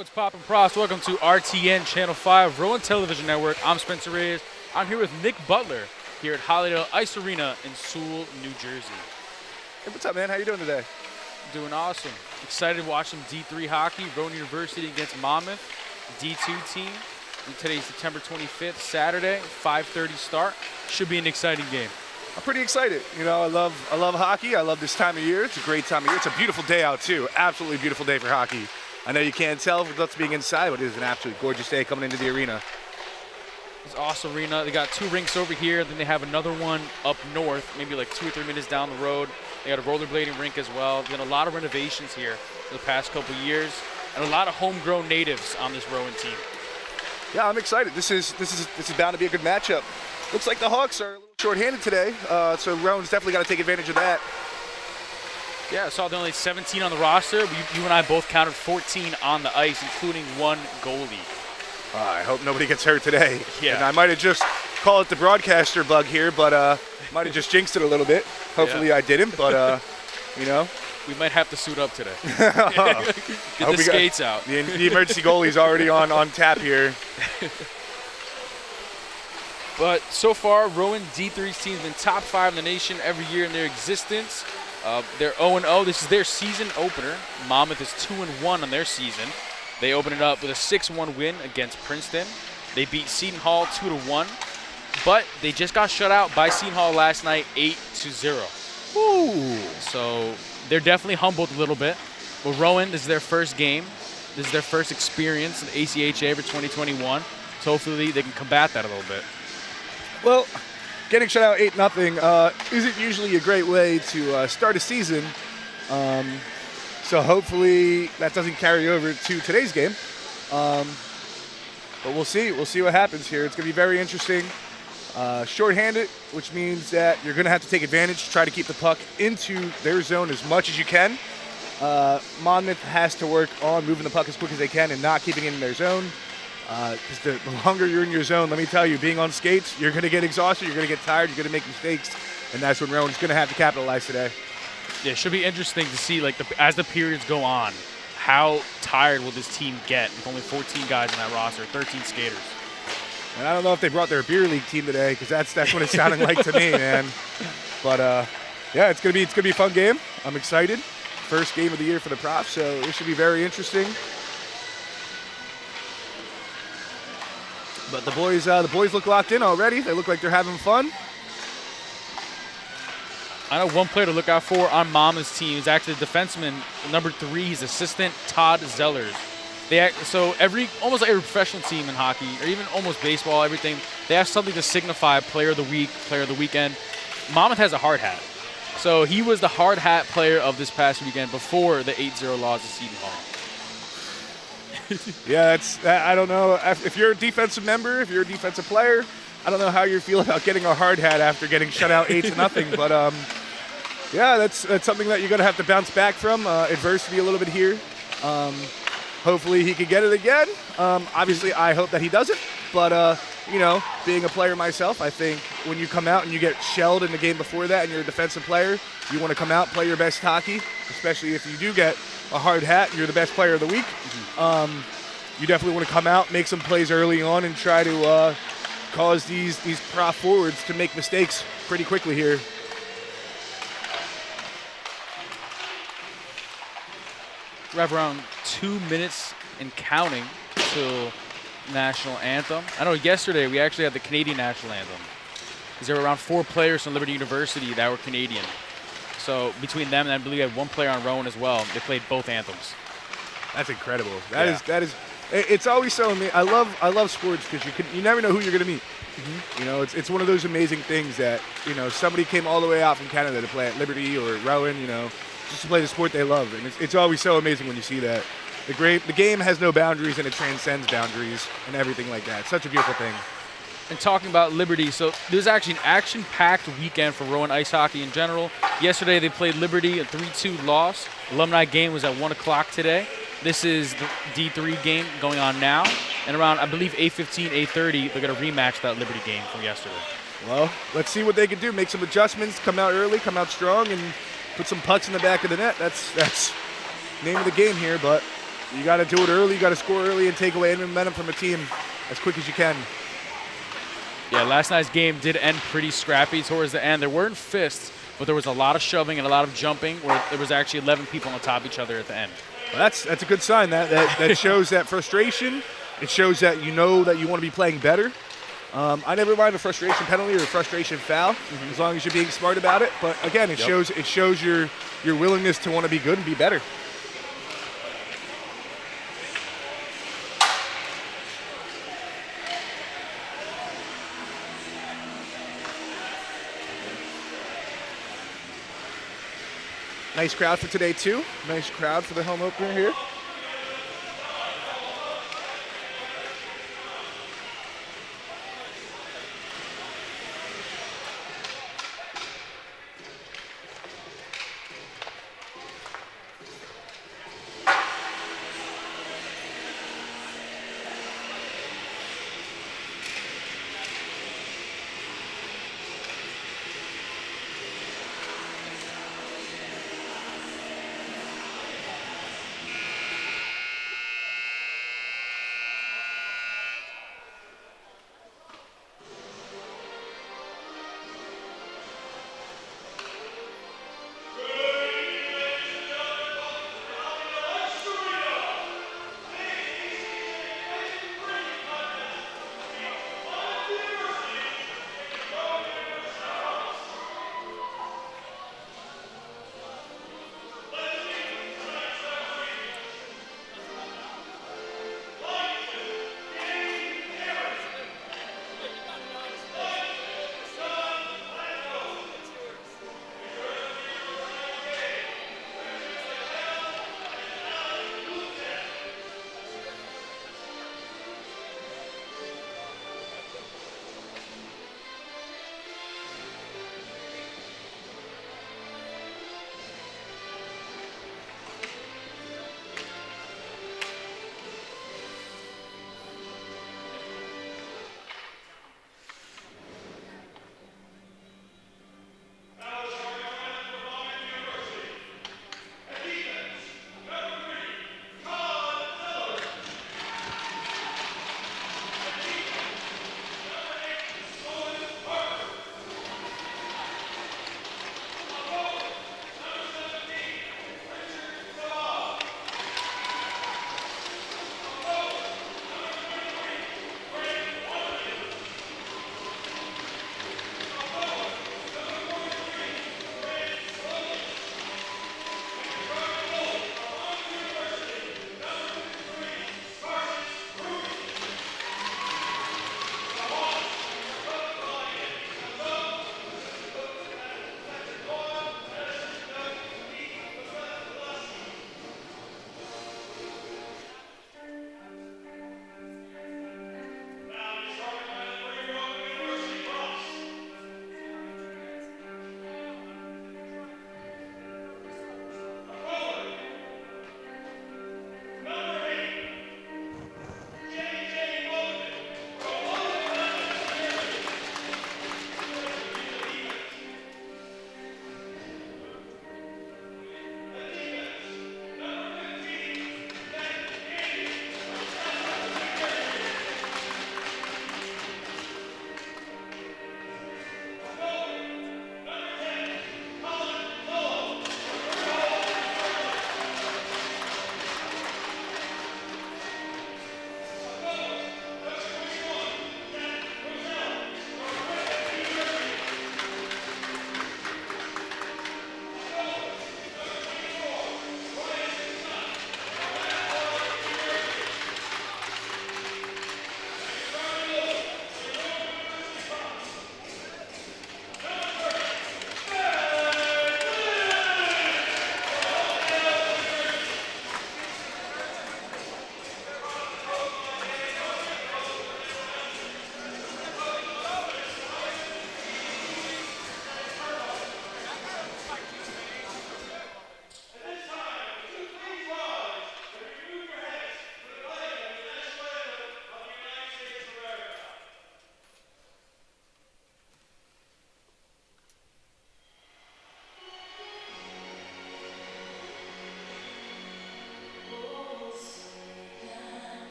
What's poppin', pros? Welcome to RTN Channel 5, Rowan Television Network. I'm Spencer Reyes. I'm here with Nick Butler here at Hollydale Ice Arena in Sewell, New Jersey. Hey, what's up, man? How you doing today? Doing awesome. Excited watching D3 hockey, Rowan University against Monmouth, D2 team. And today's September 25th, Saturday, 5:30 start. Should be an exciting game. I'm pretty excited. You know, I love hockey. I love this time of year. It's a great time of year. It's a beautiful day out, too. Absolutely beautiful day for hockey. I know you can't tell with us being inside, but it is an absolutely gorgeous day coming into the arena. It's an awesome arena. They got two rinks over here. Then they have another one up north, maybe like 2 or 3 minutes down the road. They got a rollerblading rink as well. Been a lot of renovations here for the past couple years, and a lot of homegrown natives on this Rowan team. Yeah, I'm excited. This is bound to be a good matchup. Looks like the Hawks are a little short-handed today, so Rowan's definitely got to take advantage of that. Yeah, I saw there only 17 on the roster. You and I both counted 14 on the ice, including one goalie. I hope nobody gets hurt today. Yeah. And I might have just called it the broadcaster bug here, but might have just jinxed it a little bit. Hopefully I didn't, but, you know. We might have to suit up today. Get the skates out. The emergency goalie's already on tap here. But so far, Rowan D3's team's been top 5 in the nation every year in their existence. They're 0-0. This is their season opener. Monmouth is 2-1 on their season. They open it up with a 6-1 win against Princeton. They beat Seton Hall 2-1, but they just got shut out by Seton Hall last night 8-0. Ooh. So they're definitely humbled a little bit. But Rowan, this is their first game. This is their first experience in the ACHA for 2021. So hopefully they can combat that a little bit. Well, getting shut out 8-0 isn't usually a great way to start a season. So hopefully that doesn't carry over to today's game. But we'll see. We'll see what happens here. It's going to be very interesting. Short-handed, which means that you're going to have to take advantage, try to keep the puck into their zone as much as you can. Monmouth has to work on moving the puck as quick as they can and not keeping it in their zone. Because the longer you're in your zone, let me tell you, being on skates, you're going to get exhausted, you're going to get tired, you're going to make mistakes, and that's when Rowan's going to have to capitalize today. Yeah, it should be interesting to see, like, as the periods go on, how tired will this team get with only 14 guys on that roster, 13 skaters. And I don't know if they brought their beer league team today, because that's what it's sounding like to me, man. But yeah, it's gonna be a fun game. I'm excited. First game of the year for the props, so it should be very interesting. But the boys look locked in already. They look like they're having fun. I know one player to look out for on Monmouth's team is actually the defenseman, number 3, his assistant, Todd Zellers. Almost every professional team in hockey, or even almost baseball, everything, they have something to signify player of the week, player of the weekend. Monmouth has a hard hat. So he was the hard hat player of this past weekend before the 8-0 loss to Seton Hall. Yeah, I don't know. If you're a defensive member, if you're a defensive player, I don't know how you feel about getting a hard hat after getting shut out 8-0. But yeah, that's something that you're gonna have to bounce back from. Adversity a little bit here. Hopefully he can get it again. Obviously, I hope that he doesn't. But you know, being a player myself, I think when you come out and you get shelled in the game before that, and you're a defensive player, you want to come out, play your best hockey. Especially if you do get a hard hat, you're the best player of the week. You definitely want to come out, make some plays early on, and try to cause these prop forwards to make mistakes pretty quickly here. We have around 2 minutes and counting till national anthem. I know yesterday we actually had the Canadian national anthem, because there were around 4 players from Liberty University that were Canadian. So between them and I believe we had 1 player on Rowan as well. They played both anthems. That's incredible. That is. It's always so amazing. I love sports because you never know who you're gonna meet. Mm-hmm. You know, it's one of those amazing things that, you know, somebody came all the way out from Canada to play at Liberty or Rowan, you know, just to play the sport they love, and it's always so amazing when you see that. The game has no boundaries and it transcends boundaries and everything like that. It's such a beautiful thing. And talking about Liberty, so there's actually an action-packed weekend for Rowan ice hockey in general. Yesterday they played Liberty, a 3-2 loss. Alumni game was at 1 o'clock today. This is the D3 game going on now. And around, I believe, 8:15, 8:30, they're going to rematch that Liberty game from yesterday. Well, let's see what they can do. Make some adjustments, come out early, come out strong, and put some pucks in the back of the net. That's name of the game here, but You got to do it early. You got to score early and take away any momentum from a team as quick as you can. Yeah, last night's game did end pretty scrappy towards the end. There weren't fists, but there was a lot of shoving and a lot of jumping where there was actually 11 people on top of each other at the end. Well, that's a good sign. That shows that frustration. It shows that you know that you want to be playing better. I never mind a frustration penalty or a frustration foul, as long as you're being smart about it. But again, it shows your willingness to want to be good and be better. Nice crowd for today, too. Nice crowd for the home opener here.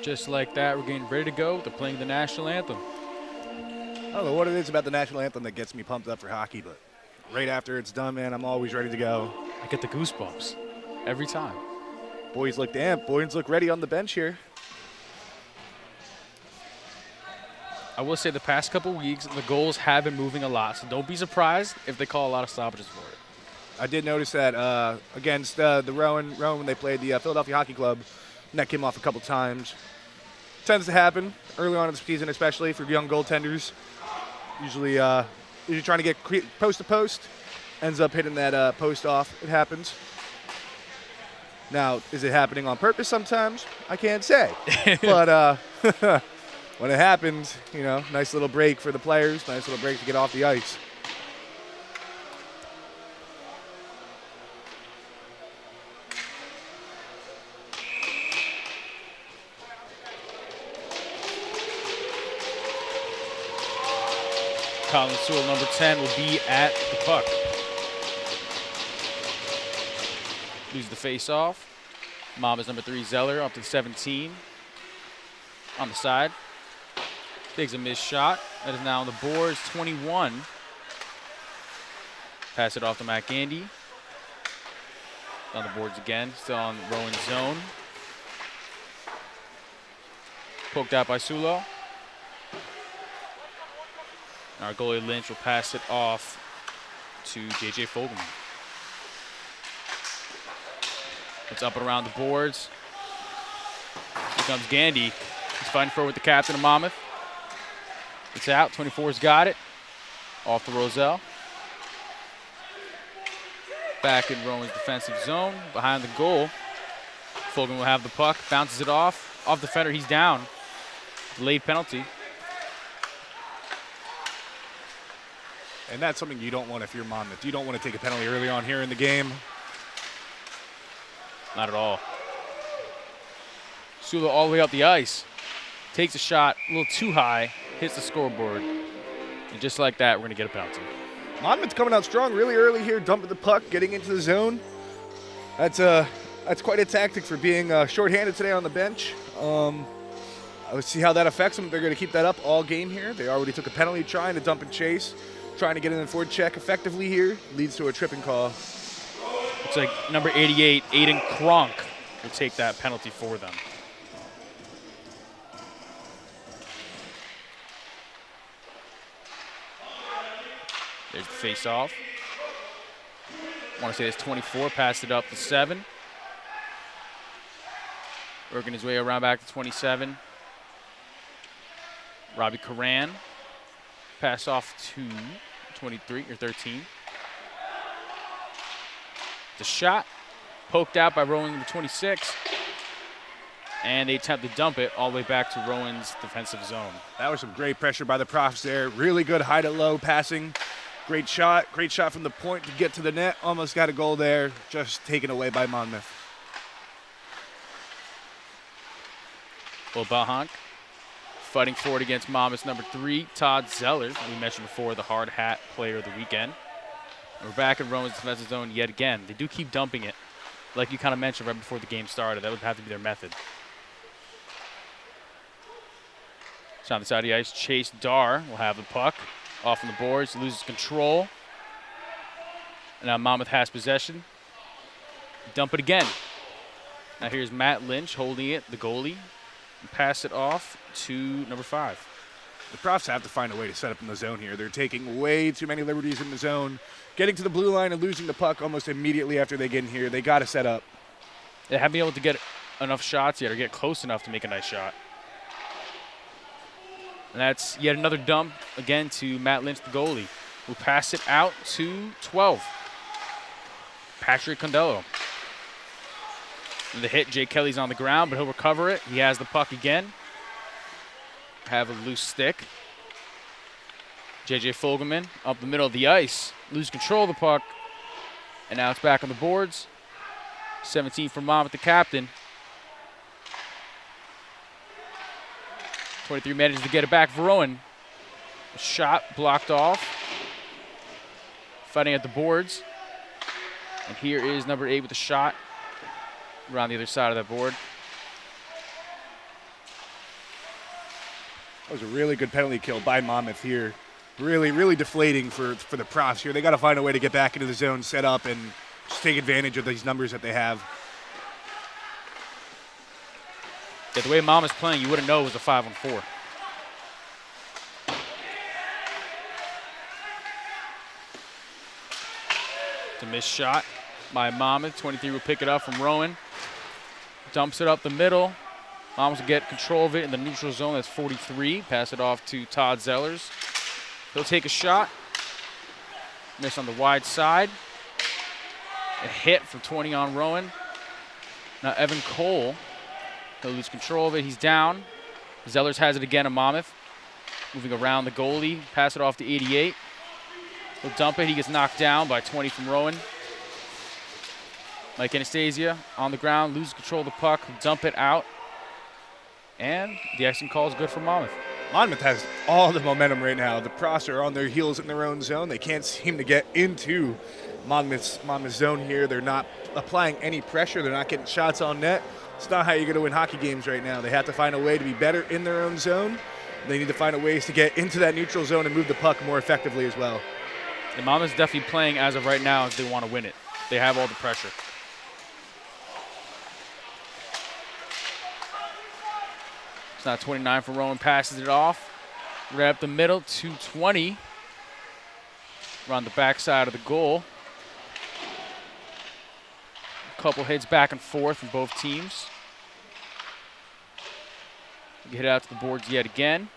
Just like that, we're getting ready to go. They're playing the national anthem. I don't know what it is about the national anthem that gets me pumped up for hockey, but right after it's done, man, I'm always ready to go. I get the goosebumps every time. Boys look damp. Boys look ready on the bench here. I will say the past couple weeks, the goals have been moving a lot, so don't be surprised if they call a lot of stoppages for it. I did notice that against the Rowan when they played the Philadelphia Hockey Club, net came off a couple times. Tends to happen early on in the season, especially for young goaltenders. Usually trying to get post to post, ends up hitting that post off. It happens. Now, is it happening on purpose sometimes? I can't say. But when it happens, you know, nice little break for the players, nice little break to get off the ice. Colin Sewell, number 10, will be at the puck. Loses the face-off. Monmouth number 3, Zeller, up to 17. On the side. Takes a missed shot. That is now on the boards, 21. Pass it off to Matt Gandy. On the boards again, still on Rowan's zone. Poked out by Sulo. Our goalie Lynch will pass it off to J.J. Fogelman. It's up and around the boards. Here comes Gandy. He's fighting for it with the captain of Monmouth. It's out. 24's got it. Off to Roselle. Back in Rowan's defensive zone. Behind the goal. Fogelman will have the puck. Bounces it off. Off the defender. He's down. Delayed penalty. And that's something you don't want if you're Monmouth. You don't want to take a penalty early on here in the game. Not at all. Sula all the way up the ice. Takes a shot a little too high. Hits the scoreboard. And just like that, we're going to get a penalty. Monmouth's coming out strong really early here, dumping the puck, getting into the zone. That's quite a tactic for being shorthanded today on the bench. Let's see how that affects them. They're going to keep that up all game here. They already took a penalty trying to dump and chase. Trying to get in the forward check effectively here. Leads to a tripping call. Looks like number 88, Aiden Kronk, will take that penalty for them. There's the face-off. I want to say it's 24, passed it up to 7. Working his way around back to 27. Robbie Karan. Pass off to 23 or 13. The shot poked out by Rowan number 26. And they attempt to dump it all the way back to Rowan's defensive zone. That was some great pressure by the Profs there. Really good high to low passing. Great shot from the point to get to the net. Almost got a goal there, just taken away by Monmouth. Well, Balhank fighting forward against Monmouth's number 3, Todd Zeller. We mentioned before, the hard hat player of the weekend. And we're back in Rowan's defensive zone yet again. They do keep dumping it, like you kind of mentioned right before the game started. That would have to be their method. So on the side of the ice, Chase Dar will have the puck. Off on the boards, loses control. And now Monmouth has possession. Dump it again. Now here's Matt Lynch holding it, the goalie. And pass it off to number 5. The Profs have to find a way to set up in the zone here. They're taking way too many liberties in the zone, getting to the blue line and losing the puck almost immediately after they get in here. They got to set up. They haven't been able to get enough shots yet or get close enough to make a nice shot. And that's yet another dump again to Matt Lynch, the goalie, who passed it out to 12. Patrick Condello. And the hit, Jay Kelly's on the ground, but he'll recover it. He has the puck again. Have a loose stick. J.J. Fogelman up the middle of the ice. Lose control of the puck. And now it's back on the boards. 17 from Monmouth, the captain. 23 manages to get it back for Rowan. Shot blocked off. Fighting at the boards. And here is number 8 with a shot around the other side of that board. That was a really good penalty kill by Monmouth here. Really, really deflating for the Profs here. They got to find a way to get back into the zone, set up, and just take advantage of these numbers that they have. Yeah, the way Monmouth's playing, you wouldn't know it was a 5-on-4. It's a missed shot by Monmouth. 23 will pick it up from Rowan. Dumps it up the middle. Monmouth will get control of it in the neutral zone. That's 43. Pass it off to Todd Zellers. He'll take a shot. Miss on the wide side. A hit for 20 on Rowan. Now Evan Cole. He'll lose control of it. He's down. Zellers has it again on Monmouth. Moving around the goalie. Pass it off to 88. He'll dump it. He gets knocked down by 20 from Rowan. Mike Anastasia on the ground. Loses control of the puck. Dump it out. And the icing call is good for Monmouth. Monmouth has all the momentum right now. The Profs are on their heels in their own zone. They can't seem to get into Monmouth's zone here. They're not applying any pressure. They're not getting shots on net. It's not how you're going to win hockey games right now. They have to find a way to be better in their own zone. They need to find ways to get into that neutral zone and move the puck more effectively as well. And Monmouth's definitely playing as of right now as they want to win it. They have all the pressure. It's not 29 for Rowan. Passes it off. Right up the middle to 20. Around the backside of the goal. A couple hits back and forth from both teams. Get it out to the boards yet again.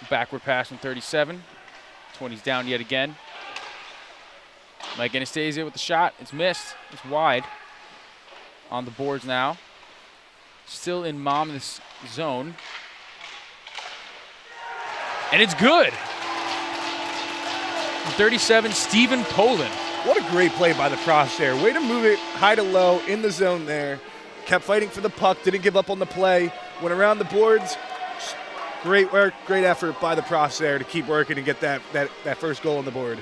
Backward pass from 37. 20's down yet again. Mike Anastasia with the shot. It's missed. It's wide. On the boards now. Still in Monmouth's zone. And it's good. 37, Stephen Poland. What a great play by the Profs there. Way to move it high to low in the zone there. Kept fighting for the puck. Didn't give up on the play. Went around the boards. Great work, great effort by the Profs there to keep working and get that first goal on the board.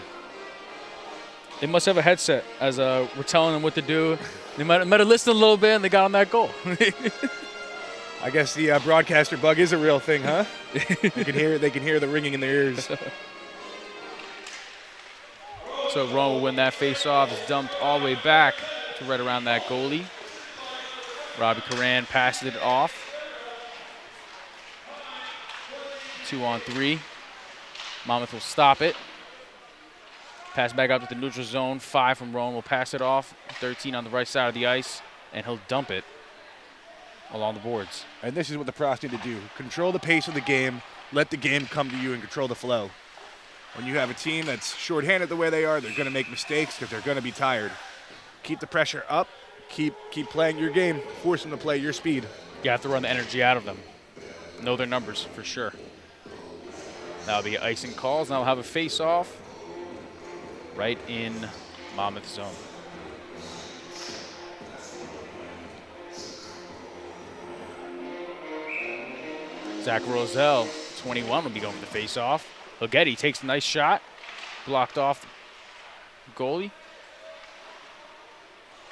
They must have a headset as we're telling them what to do. They might have listened a little bit and they got on that goal. I guess the broadcaster bug is a real thing, huh? They can hear the ringing in their ears. So Rowan will win that face-off. It's dumped all the way back to right around that goalie. Robbie Coran passes it off. 2-on-3. Monmouth will stop it. Pass back up to the neutral zone. 5 from Rowan will pass it off. 13 on the right side of the ice, and he'll dump it along the boards. And this is what the Profs need to do. Control the pace of the game. Let the game come to you and control the flow. When you have a team that's shorthanded the way they are, they're going to make mistakes because they're going to be tired. Keep the pressure up. Keep playing your game. Force them to play your speed. You have to run the energy out of them. Know their numbers for sure. That'll be icing calls. Now we'll have a face-off right in Monmouth zone. Zach Roselle, 21, will be going to the face-off. Logetti takes a nice shot. Blocked off the goalie.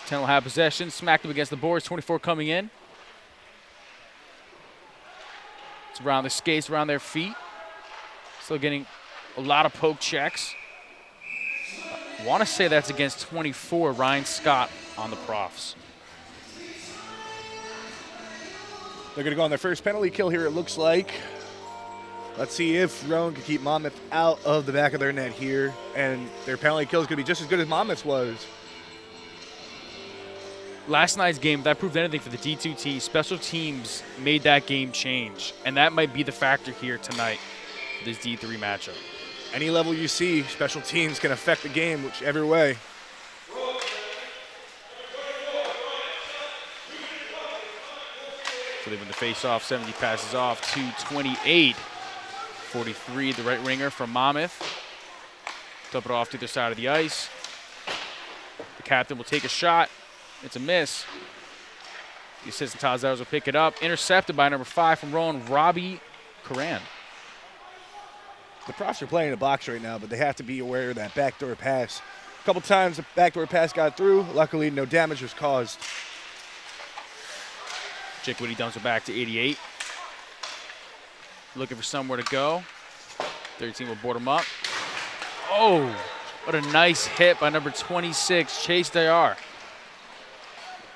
10 will have possession. Smacked him against the boards. 24 coming in. It's around the skates, around their feet. Still getting a lot of poke checks. I want to say that's against 24, Ryan Scott on the Profs. They're going to go on their first penalty kill here, it looks like. Let's see if Rowan can keep Monmouth out of the back of their net here. And their penalty kill is going to be just as good as Monmouth's was. Last night's game, if that proved anything for the D2T, special teams made that game change. And that might be the factor here tonight for this D3 matchup. Any level you see, special teams can affect the game whichever way. So they win the face-off. 70 passes off to 28. 43, the right winger from Monmouth. Dump it off to the side of the ice. The captain will take a shot. It's a miss. The assistant Todd Zellers will pick it up. Intercepted by number 5 from Rowan, Robbie Coran. The Profs are playing in the box right now, but they have to be aware of that backdoor pass. A couple times the backdoor pass got through. Luckily, no damage was caused. Jake Woody dumps it back to 88. looking for somewhere to go. 13 will board him up. Oh, what a nice hit by number 26, Chase Dayar.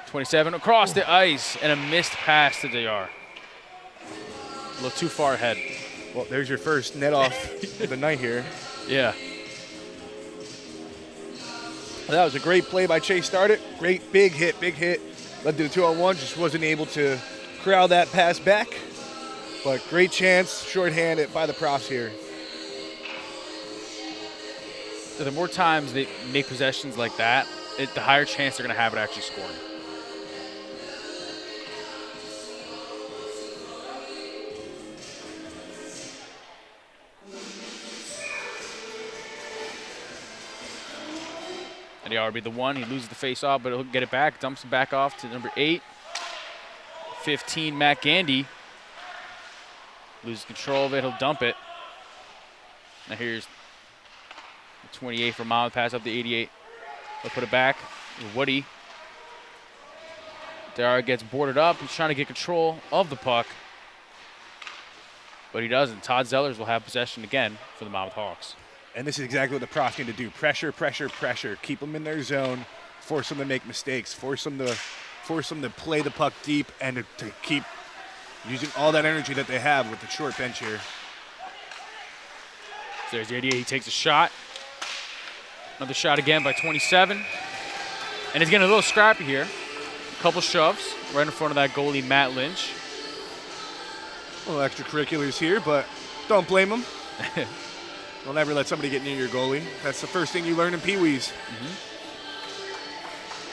27 across the ice, and a missed pass to Dayar. A little too far ahead. Well, there's your first net off of the night here. Yeah. That was a great play by Chase Starrett. Great big hit. Led to the 2-on-1, just wasn't able to corral that pass back. But great chance, shorthanded by the Profs here. So the more times they make possessions like that, the higher chance they're going to have at actually scoring. And Dayar will be the one. He loses the face-off, but he'll get it back. Dumps it back off to number 8. 15, Matt Gandy. Loses control of it. He'll dump it. Now here's the 28 from Monmouth. Pass up the 88. He'll put it back. Woody. Dayar gets boarded up. He's trying to get control of the puck. But he doesn't. Todd Zellers will have possession again for the Monmouth Hawks. And this is exactly what the Profs need to do. Pressure. Keep them in their zone. Force them to make mistakes. Force them to play the puck deep and to keep using all that energy that they have with the short bench here. So there's the 88. He takes a shot. Another shot again by 27. And he's getting a little scrappy here. A couple shoves right in front of that goalie, Matt Lynch. A little extracurriculars here, but don't blame him. Don't ever let somebody get near your goalie. That's the first thing you learn in Pee-wees.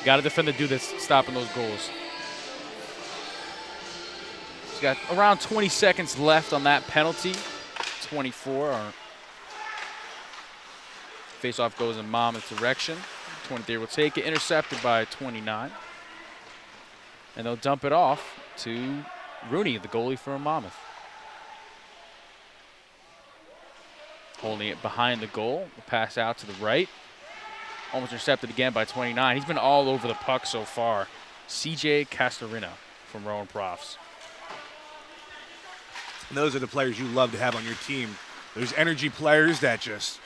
Got to defend the dude that's stopping those goals. He's got around 20 seconds left on that penalty. 24. Face-off goes in Monmouth's direction. 23 will take it. Intercepted by 29. And they'll dump it off to Rooney, the goalie for Monmouth. Holding it behind the goal. The pass out to the right. Almost intercepted again by 29. He's been all over the puck so far. CJ Castorina from Rowan Profs. And those are the players you love to have on your team. Those energy players that just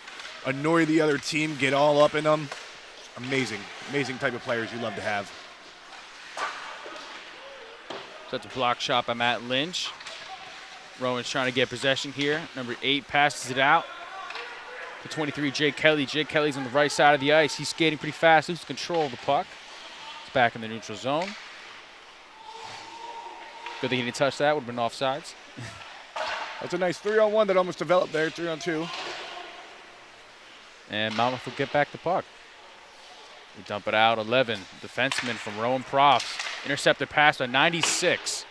annoy the other team, get all up in them. Amazing type of players you love to have. So that's a block shot by Matt Lynch. Rowan's trying to get possession here. Number 8 passes it out to 23, Jake Kelly. Jake Kelly's on the right side of the ice. He's skating pretty fast, loses control of the puck. It's back in the neutral zone. Good thing he didn't touch that, would have been offsides. That's a nice 3-on-1 that almost developed there, 3-on-2. And Monmouth will get back the puck. We dump it out, 11. Defenseman from Rowan Profs. Intercepted pass by 96.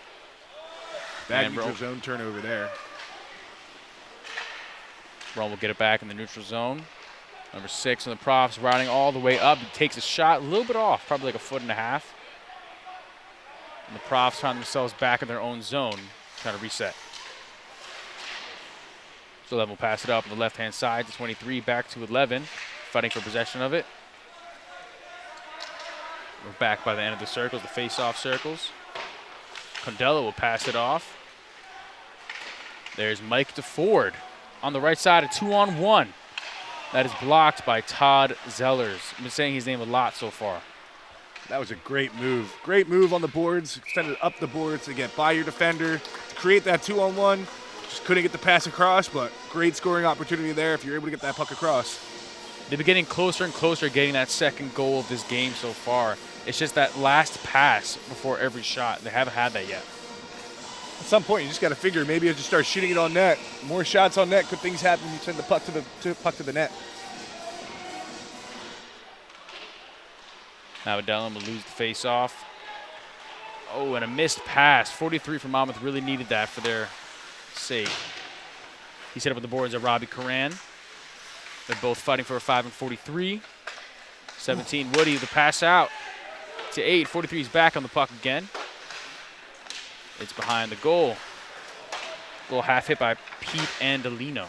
Bad neutral zone turnover there. Rowan will get it back in the neutral zone. Number 6 on the Profs, riding all the way up. He takes a shot, a little bit off, probably like a 1.5 feet. And the Profs find themselves back in their own zone, trying to reset. So 11 will pass it up on the left-hand side to 23, back to 11, fighting for possession of it. We're back by the end of the circles, the face-off circles. Condello will pass it off. There's Mike DeFord on the right side, a 2-on-1. That is blocked by Todd Zellers. I've been saying his name a lot so far. That was a great move. Great move on the boards, extended up the boards to get by your defender, to create that 2-on-1. Just couldn't get the pass across, but great scoring opportunity there if you're able to get that puck across. They've been getting closer and closer to getting that second goal of this game so far. It's just that last pass before every shot. They haven't had that yet. At some point, you just got to figure maybe as you start shooting it on net, more shots on net, good things happen. You send the puck to the net. Now Adelum will lose the face-off. Oh, and a missed pass. 43 from Monmouth really needed that for their sake. He set up on the boards at Robbie Curran. They're both fighting for a 5 and 43. 17, Woody, the pass out to 8. 43 is back on the puck again. It's behind the goal. Little half hit by Pete Andolino.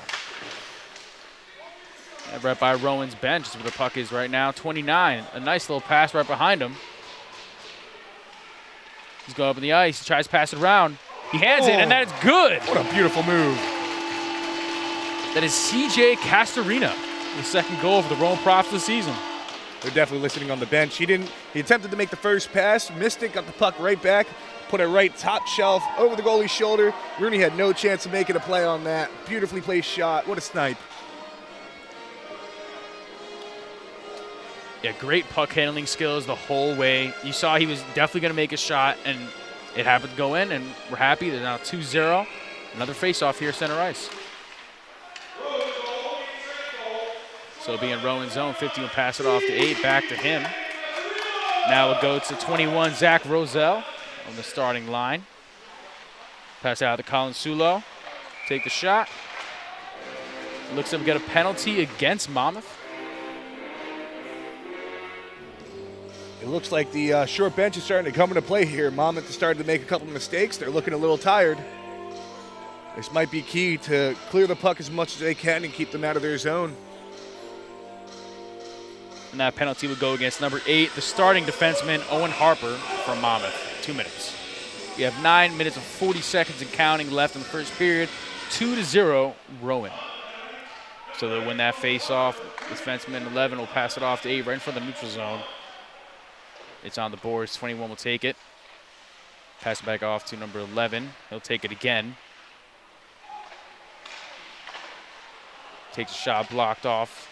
And right by Rowan's bench is where the puck is right now. 29, a nice little pass right behind him. He's going up in the ice. He tries to pass it around. He hands it, and that is good. What a beautiful move. That is C.J. Castorina, the second goal for the Rowan Profs this season. They're definitely listening on the bench. He attempted to make the first pass, missed it, got the puck right back, put it right top shelf over the goalie's shoulder. Rooney had no chance of making a play on that. Beautifully placed shot. What a snipe. Yeah, great puck handling skills the whole way. You saw he was definitely going to make a shot, and it happened to go in, and we're happy. They're now 2-0. Another face-off here, center ice. So being Rowan's zone, 50 will pass it off to 8, back to him. Now it goes to 21, Zach Roselle on the starting line. Pass out to Colin Sulo. Take the shot. Looks like we get a penalty against Monmouth. It looks like the short bench is starting to come into play here. Monmouth has started to make a couple of mistakes. They're looking a little tired. This might be key to clear the puck as much as they can and keep them out of their zone. And that penalty would go against number 8, the starting defenseman, Owen Harper from Monmouth. 2 minutes. We have 9 minutes and 40 seconds and counting left in the first period. 2-0, Rowan. So they'll win that face-off. Defenseman 11 will pass it off to 8 right in front of the neutral zone. It's on the boards. 21 will take it. Pass it back off to number 11. He'll take it again. Takes a shot, blocked off.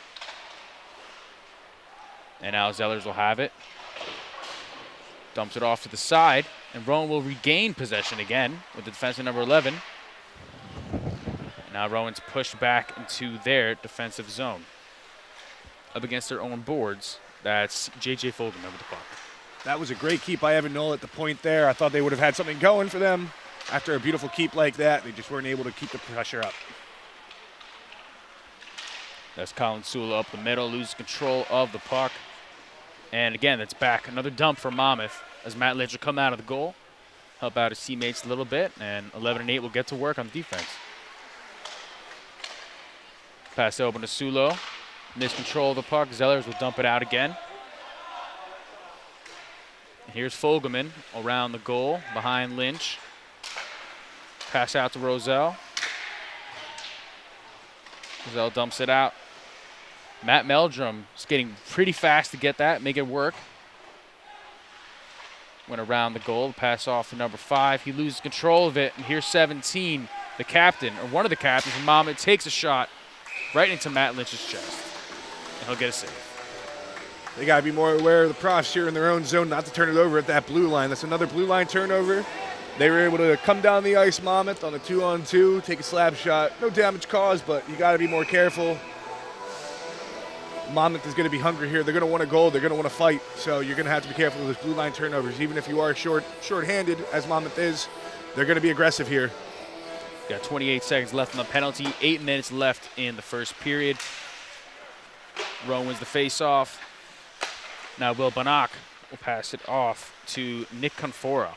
And now Zellers will have it. Dumps it off to the side. And Rowan will regain possession again with the defenseman number 11. And now Rowan's pushed back into their defensive zone. Up against their own boards. That's J.J. Fogelman with the puck. That was a great keep by Evan Knoll at the point there. I thought they would have had something going for them. After a beautiful keep like that, they just weren't able to keep the pressure up. That's Colin Sula up the middle, loses control of the puck. And again, that's back. Another dump for Monmouth as Matt Lynch will come out of the goal, help out his teammates a little bit, and 11 and 8 will get to work on defense. Pass open to Sulo. Missed control of the puck. Zellers will dump it out again. And here's Fogelman around the goal behind Lynch. Pass out to Roselle. Roselle dumps it out. Matt Meldrum skating pretty fast to get that, make it work. Went around the goal, pass off to number 5. He loses control of it, and here's 17, the captain, or one of the captains, and Monmouth takes a shot right into Matt Lynch's chest. And he'll get a save. They got to be more aware of the Profs here in their own zone, not to turn it over at that blue line. That's another blue line turnover. They were able to come down the ice, Monmouth, on a 2-on-2, take a slap shot. No damage caused, but you got to be more careful. Monmouth is going to be hungry here. They're going to want a goal. They're going to want to fight. So you're going to have to be careful with those blue line turnovers. Even if you are short-handed, as Monmouth is, they're going to be aggressive here. Got 28 seconds left on the penalty. 8 minutes left in the first period. Rowan wins the face-off. Now Will Banach will pass it off to Nick Confora.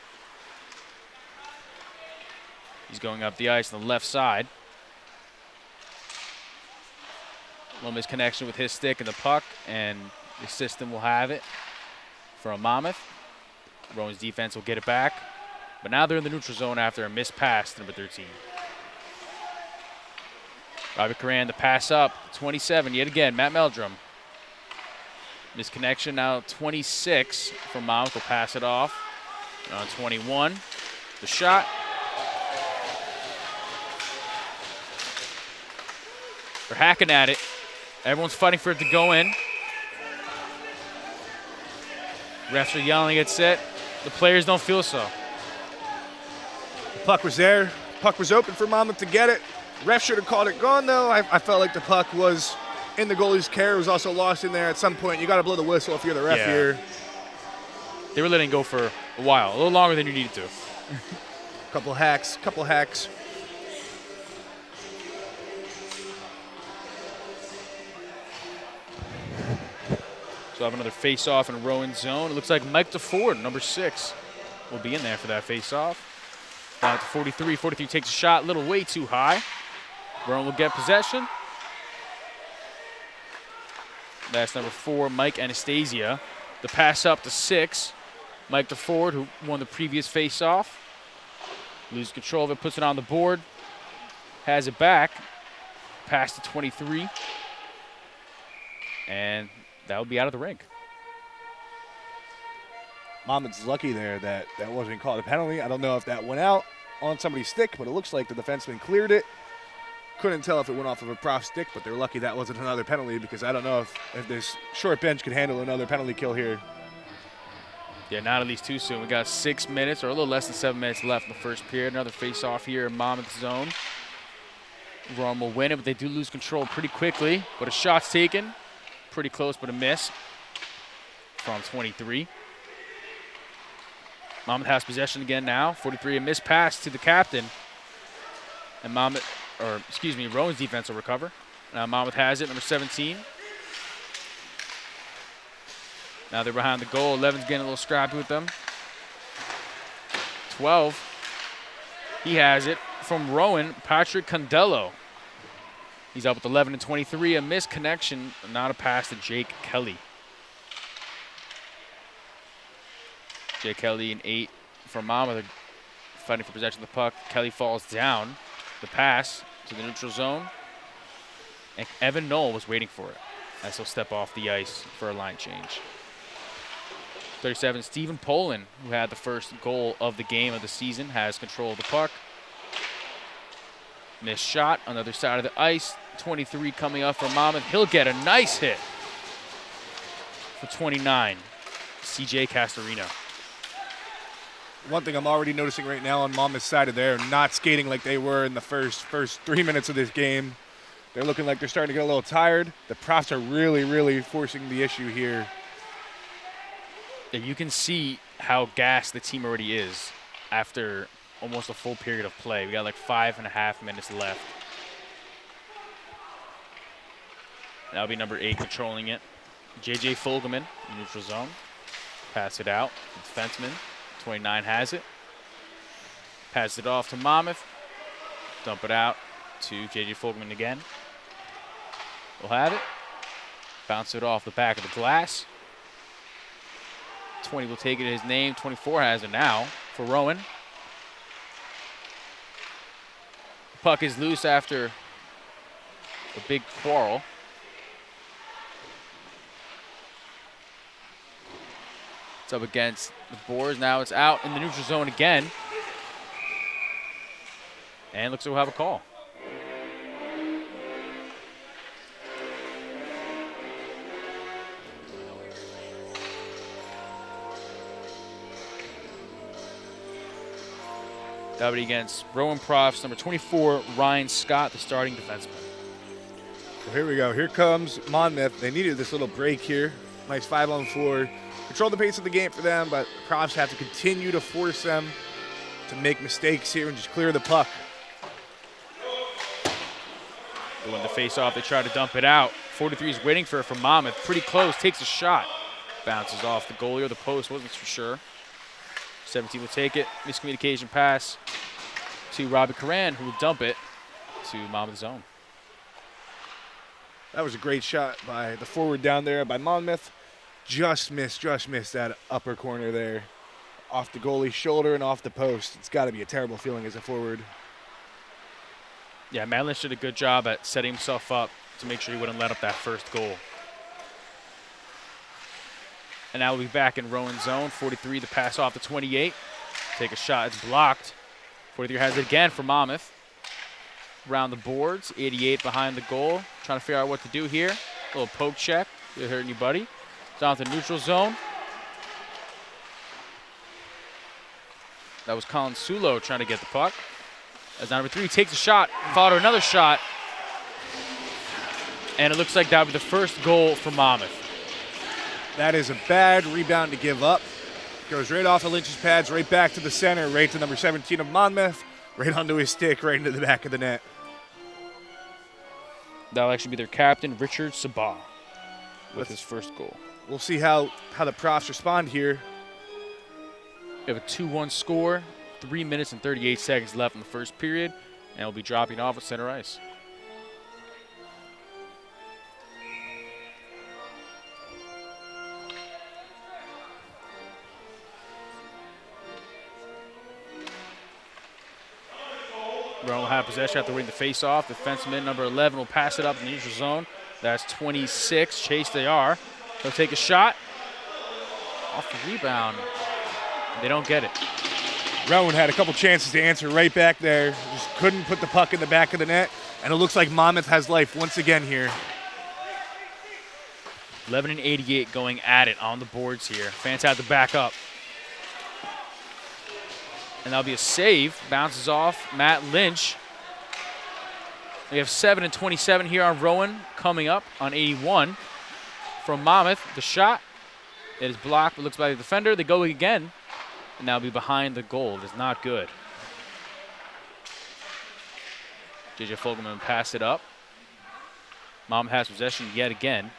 He's going up the ice on the left side. Little misconnection with his stick and the puck, and the system will have it for a Monmouth. Rowan's defense will get it back, but now they're in the neutral zone after a missed pass to number 13. Robert Coran, the pass up, 27, yet again, Matt Meldrum. Misconnection, now 26 from Monmouth will pass it off. And on 21, the shot. They're hacking at it. Everyone's fighting for it to go in. Refs are yelling at set. The players don't feel so. The puck was there. Puck was open for Monmouth to get it. Ref should have called it gone, though. I felt like the puck was in the goalie's care. It was also lost in there at some point. You got to blow the whistle if you're the ref here. They were letting it go for a while, a little longer than you needed to. Couple hacks. So have another face-off in Rowan's zone. It looks like Mike DeFord, number 6, will be in there for that face-off. Down to 43. 43 takes a shot, a little way too high. Rowan will get possession. That's number 4, Mike Anastasia. The pass up to 6. Mike DeFord, who won the previous face-off. Loses control of it, puts it on the board. Has it back. Pass to 23. And that would be out of the rink. Monmouth's lucky there that wasn't called a penalty. I don't know if that went out on somebody's stick, but it looks like the defenseman cleared it. Couldn't tell if it went off of a prof stick, but they're lucky that wasn't another penalty because I don't know if this short bench could handle another penalty kill here. Yeah, not at least too soon. We got 6 minutes or a little less than 7 minutes left in the first period. Another face-off here in Monmouth zone. Rowan will win it, but they do lose control pretty quickly. But a shot's taken. Pretty close, but a miss from 23. Monmouth has possession again now. 43, a missed pass to the captain. And Rowan's defense will recover. Now Monmouth has it, number 17. Now they're behind the goal. 11's getting a little scrappy with them. 12. He has it from Rowan, Patrick Condello. He's up with 11 and 23. A missed connection, not a pass to Jake Kelly. Jake Kelly, an 8 for Monmouth, fighting for possession of the puck. Kelly falls down. The pass to the neutral zone. And Evan Knoll was waiting for it as he'll step off the ice for a line change. 37, Stephen Poland, who had the first goal of the game of the season, has control of the puck. Missed shot on the other side of the ice. 23 coming up from Monmouth. He'll get a nice hit for 29, CJ Castorino. One thing I'm already noticing right now on Monmouth's side of there, not skating like they were in the first 3 minutes of this game. They're looking like they're starting to get a little tired. The profs are really forcing the issue here. You can see how gassed the team already is after almost a full period of play. We got like 5.5 minutes left. That'll be number 8 controlling it. J.J. Fulgerman, neutral zone. Pass it out. The defenseman, 29, has it. Pass it off to Monmouth. Dump it out to J.J. Fulgerman again. We'll have it. Bounce it off the back of the glass. 20 will take it in his name. 24 has it now for Rowan. Puck is loose after a big quarrel. It's up against the boards. Now it's out in the neutral zone again. And looks like we'll have a call. That'll be against Rowan Profs, number 24, Ryan Scott, the starting defenseman. Well, here we go. Here comes Monmouth. They needed this little break here. Nice 5-on-4. Control the pace of the game for them, but the Profs have to continue to force them to make mistakes here and just clear the puck. They win the face-off. They try to dump it out. 43 is waiting for it from Monmouth. Pretty close. Takes a shot. Bounces off the goalie or the post. Wasn't for sure. 17 will take it. Miscommunication pass to Robbie Curran, who will dump it to Monmouth zone. That was a great shot by the forward down there by Monmouth. Just missed that upper corner there. Off the goalie's shoulder and off the post. It's got to be a terrible feeling as a forward. Yeah, Madlin did a good job at setting himself up to make sure he wouldn't let up that first goal. And now we'll be back in Rowan's zone. 43, the pass off to 28. Take a shot, it's blocked. 43 has it again for Monmouth. Around the boards, 88 behind the goal. Trying to figure out what to do here. A little poke check, didn't hurt anybody. Down to neutral zone. That was Colin Sulo trying to get the puck. As number 3 takes a shot, followed another shot. And it looks like that would be the first goal for Monmouth. That is a bad rebound to give up. Goes right off of Lynch's pads, right back to the center, right to number 17 of Monmouth, right onto his stick, right into the back of the net. That'll actually be their captain, Richard Sabah, with his first goal. We'll see how the Profs respond here. We have a 2-1 score, 3 minutes and 38 seconds left in the first period, and we'll be dropping off at center ice. Rowan will have possession after winning the face-off. Defenseman number 11 will pass it up in the neutral zone. That's 26. Chase they are. They'll take a shot. Off the rebound. They don't get it. Rowan had a couple chances to answer right back there. Just couldn't put the puck in the back of the net. And it looks like Monmouth has life once again here. 11 and 88 going at it on the boards here. Fans have to back up. And that'll be a save. Bounces off Matt Lynch. We have 7 and 27 here on Rowan coming up on 81 from Monmouth. The shot, it is blocked, but looks by the defender. They go again, and that'll be behind the goal. It is not good. JJ Fogelman passed it up. Monmouth has possession yet again.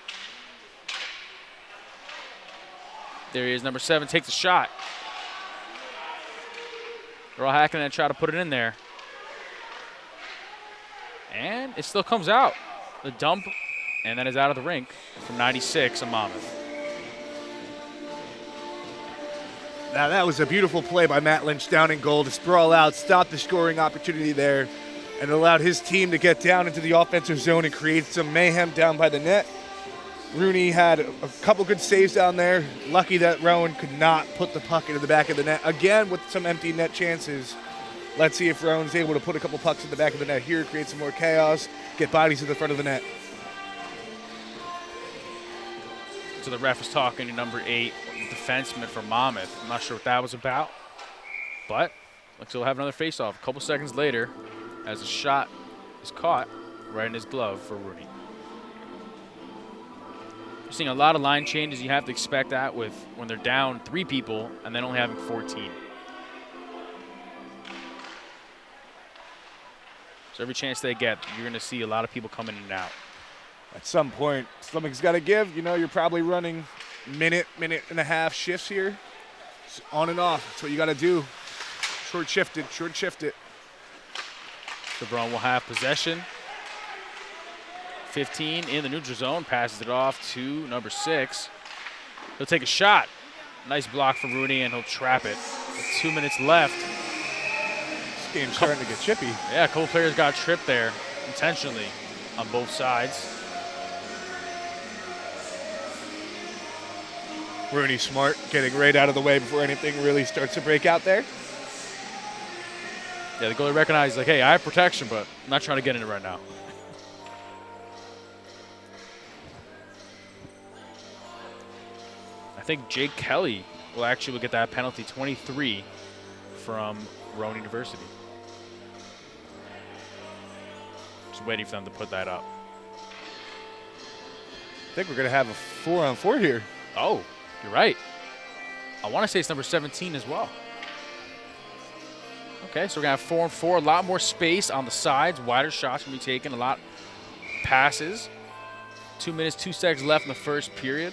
There he is, number 7 takes a shot. They're all hacking and try to put it in there. And it still comes out. The dump, and that is out of the rink from 96 on Monmouth. Now that was a beautiful play by Matt Lynch down in goal to sprawl out, stop the scoring opportunity there, and allowed his team to get down into the offensive zone and create some mayhem down by the net. Rooney had a couple good saves down there. Lucky that Rowan could not put the puck into the back of the net. Again, with some empty net chances. Let's see if Rowan's able to put a couple pucks in the back of the net here, create some more chaos, get bodies in the front of the net. So the ref is talking to number 8, defenseman for Monmouth. I'm not sure what that was about, but looks like we'll have another face-off. A couple seconds later, as a shot is caught right in his glove for Rooney. You're seeing a lot of line changes. You have to expect that with when they're down 3 people and then only having 14. So every chance they get, you're going to see a lot of people coming in and out. At some point, something's got to give. You know, you're probably running minute and a half shifts here. It's on and off. That's what you got to do. Short shift it. LeBron will have possession. 15 in the neutral zone, passes it off to number 6. He'll take a shot. Nice block from Rooney, and he'll trap it. With 2 minutes left. This game's starting to get chippy. Yeah, a couple players got tripped there intentionally on both sides. Rooney smart, getting right out of the way before anything really starts to break out there. Yeah, the goalie recognizes, like, hey, I have protection, but I'm not trying to get in it right now. I think Jake Kelly will actually get that penalty, 23, from Rowan University. Just waiting for them to put that up. I think we're going to have a 4-on-4 here. Oh, you're right. I want to say it's number 17 as well. Okay, so we're going to have 4-on-4, a lot more space on the sides, wider shots going to be taken, a lot passes. 2 minutes, 2 seconds left in the first period.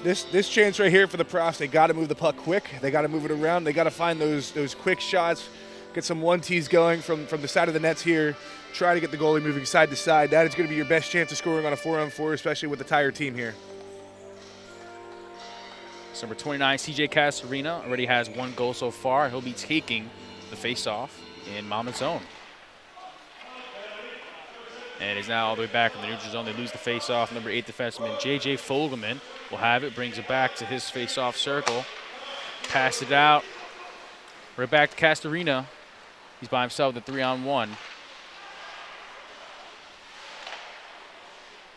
This chance right here for the Profs, they got to move the puck quick. They got to move it around. They got to find those quick shots, get some 1-2s going from the side of the nets here. Try to get the goalie moving side to side. That is going to be your best chance of scoring on a 4-on-4, especially with the tired team here. Number 29, CJ Casarina, already has 1 goal so far. He'll be taking the face-off in Monmouth's zone. And is now all the way back in the neutral zone. They lose the face-off. Number 8 defenseman J.J. Fogelman will have it, brings it back to his face-off circle. Pass it out. Right back to Casarina. He's by himself at the 3-on-1.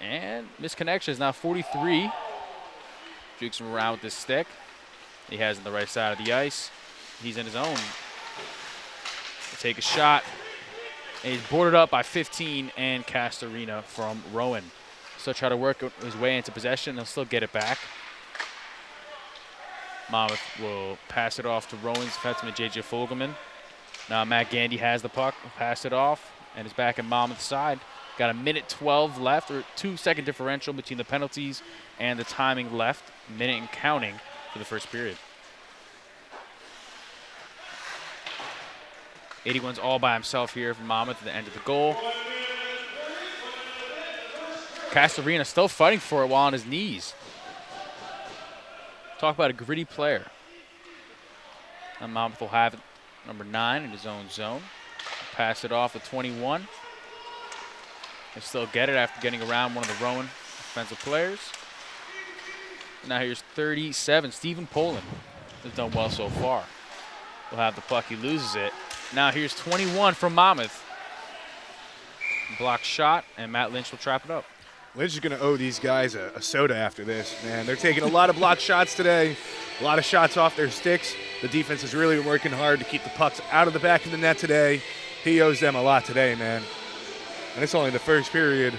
And misconnection is now 43. Jukes him around with this stick. He has on the right side of the ice. He's in his own. He'll take a shot. And he's boarded up by 15 and Casarina from Rowan. Still try to work his way into possession. He'll still get it back. Monmouth will pass it off to Rowan's defenseman, J.J. Fogelman. Now Matt Gandy has the puck. He'll pass it off and is back in Monmouth's side. Got a minute 12 left, or 2-second differential between the penalties and the timing left. Minute and counting for the first period. 81's all by himself here from Monmouth at the end of the goal. Casarina still fighting for it while on his knees. Talk about a gritty player. And Monmouth will have it, number 9 in his own zone. pass it off to 21. They still get it after getting around one of the Rowan defensive players. Now here's 37. Stephen Poland has done well so far. Will have the puck. He loses it. Now here's 21 from Monmouth. Block shot, and Matt Lynch will trap it up. Lynch is going to owe these guys a soda after this, man. They're taking a lot of block shots today, a lot of shots off their sticks. The defense is really working hard to keep the pucks out of the back of the net today. He owes them a lot today, man. And it's only the first period.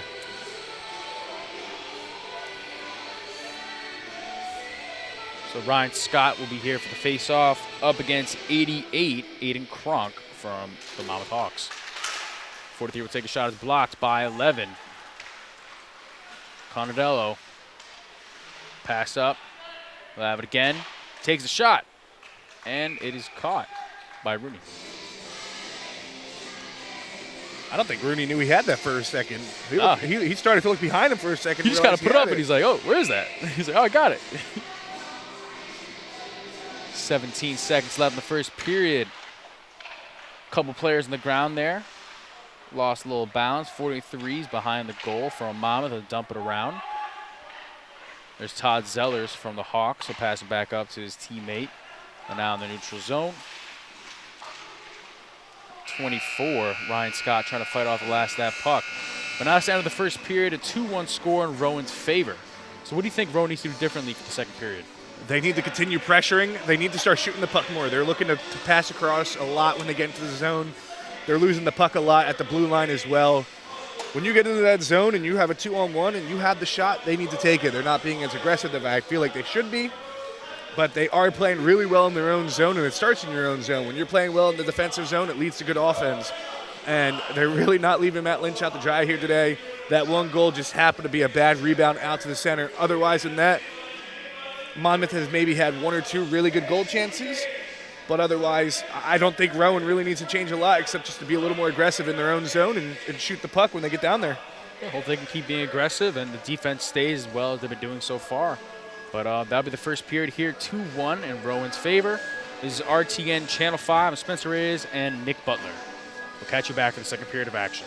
So Ryan Scott will be here for the face-off up against 88, Aiden Kronk from the Monmouth Hawks. 43 will take a shot as blocked by 11. Conadello. Pass up. We'll have it again. Takes a shot. And it is caught by Rooney. I don't think Rooney knew he had that for a second. He started to look behind him for a second. He just kind of put it up, and he's like, oh, where is that? He's like, oh, I got it. 17 seconds left in the first period. Couple players in the ground there. Lost a little bounce. 43's behind the goal from Monmouth. They'll dump it around. There's Todd Zellers from the Hawks. He'll pass it back up to his teammate. And now in the neutral zone. 24, Ryan Scott trying to fight off the last of that puck. But now it's down to the first period, a 2-1 score in Rowan's favor. So what do you think Rowan needs to do differently for the second period? They need to continue pressuring. They need to start shooting the puck more. They're looking to pass across a lot when they get into the zone. They're losing the puck a lot at the blue line as well. When you get into that zone and you have a 2-on-1 and you have the shot, they need to take it. They're not being as aggressive as I feel like they should be. But they are playing really well in their own zone, and it starts in your own zone. When you're playing well in the defensive zone, it leads to good offense. And they're really not leaving Matt Lynch out to dry here today. That one goal just happened to be a bad rebound out to the center. Otherwise than that, Monmouth has maybe had one or two really good goal chances. But otherwise, I don't think Rowan really needs to change a lot except just to be a little more aggressive in their own zone and shoot the puck when they get down there. I hope they can keep being aggressive and the defense stays as well as they've been doing so far. But that'll be the first period here, 2-1 in Rowan's favor. This is RTN Channel 5, I'm Spencer Reyes and Nick Butler. We'll catch you back for the second period of action.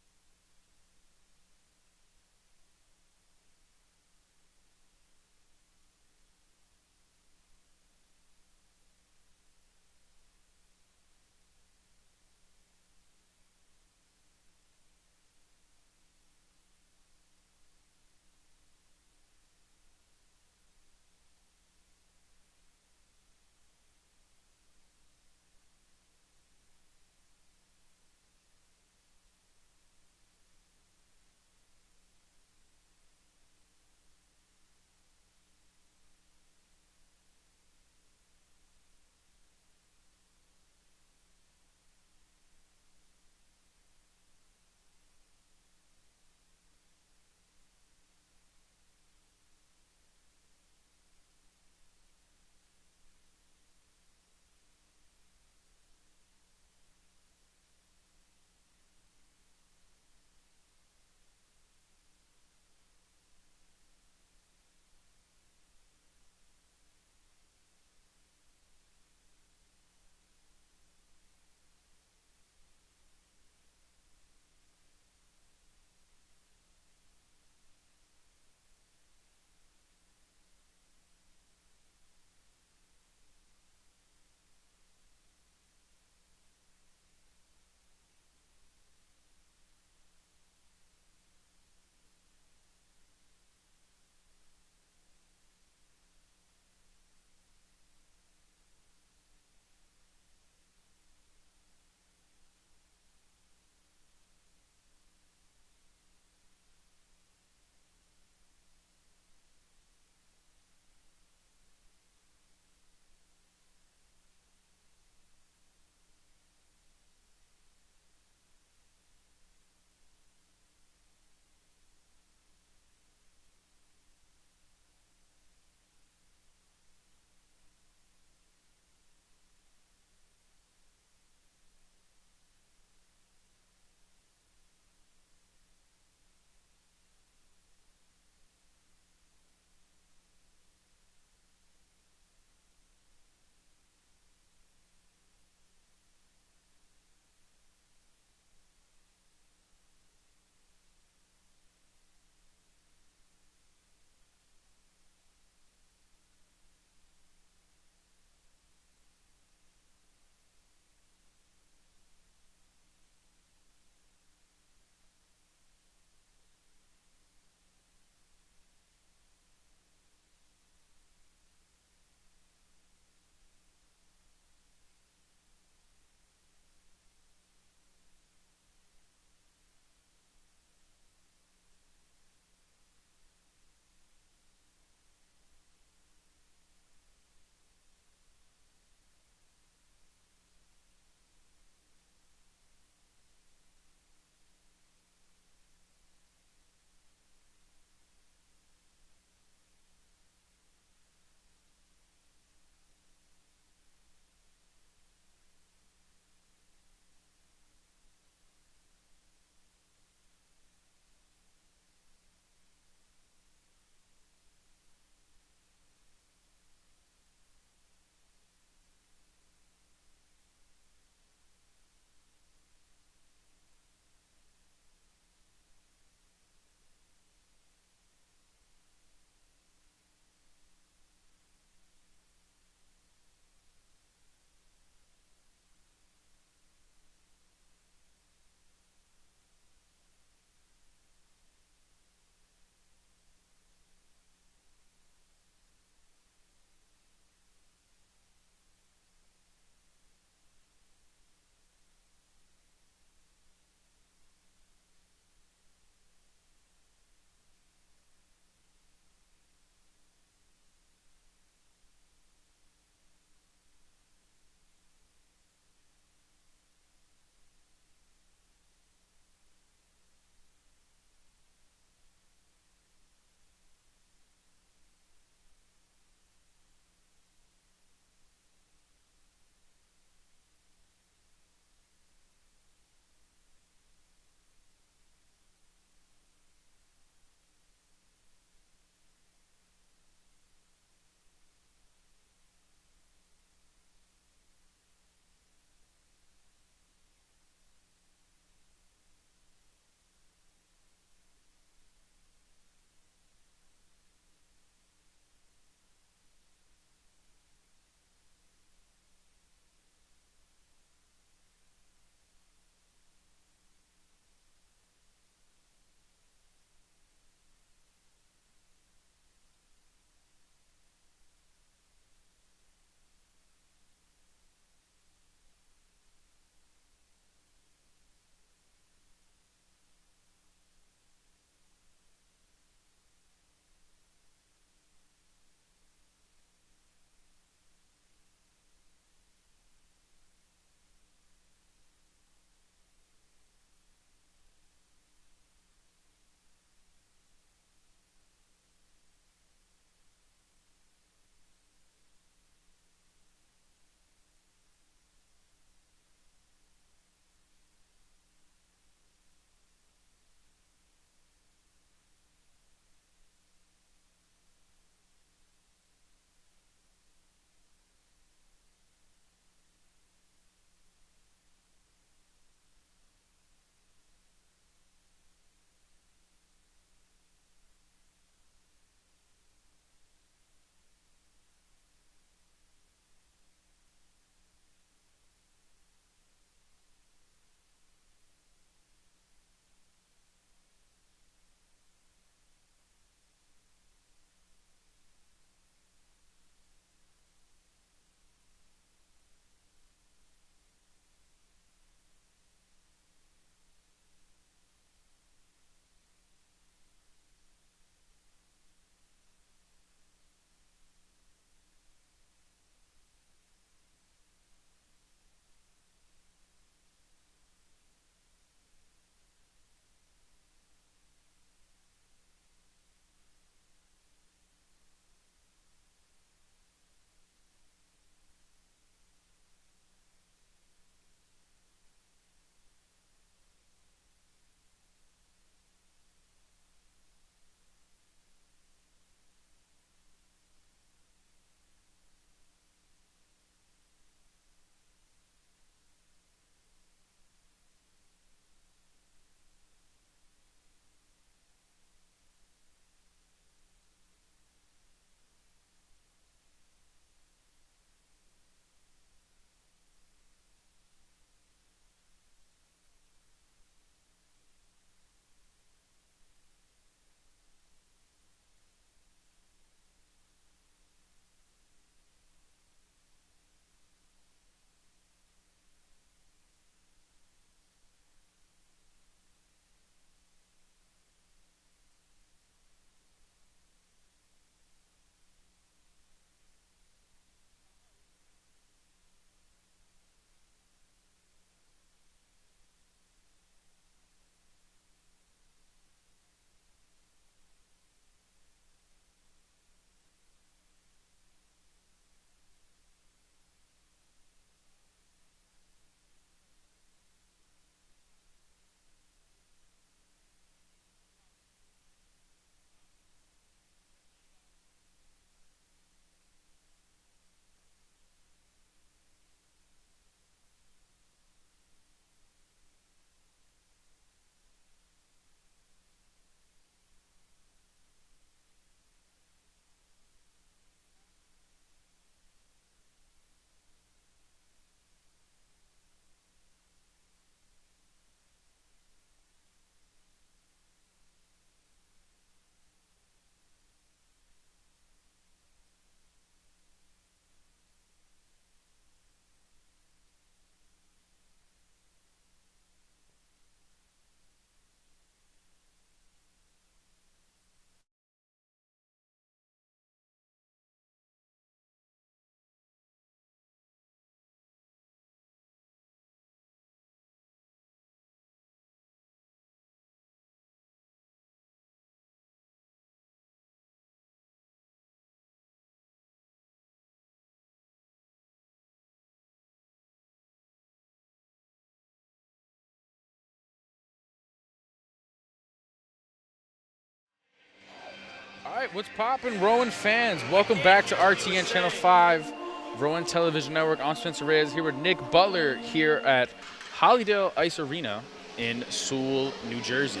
right, what's poppin', Rowan fans? Welcome back to RTN Channel 5, Rowan Television Network. I'm Spencer Reyes here with Nick Butler here at Hollydale Ice Arena in Sewell, New Jersey.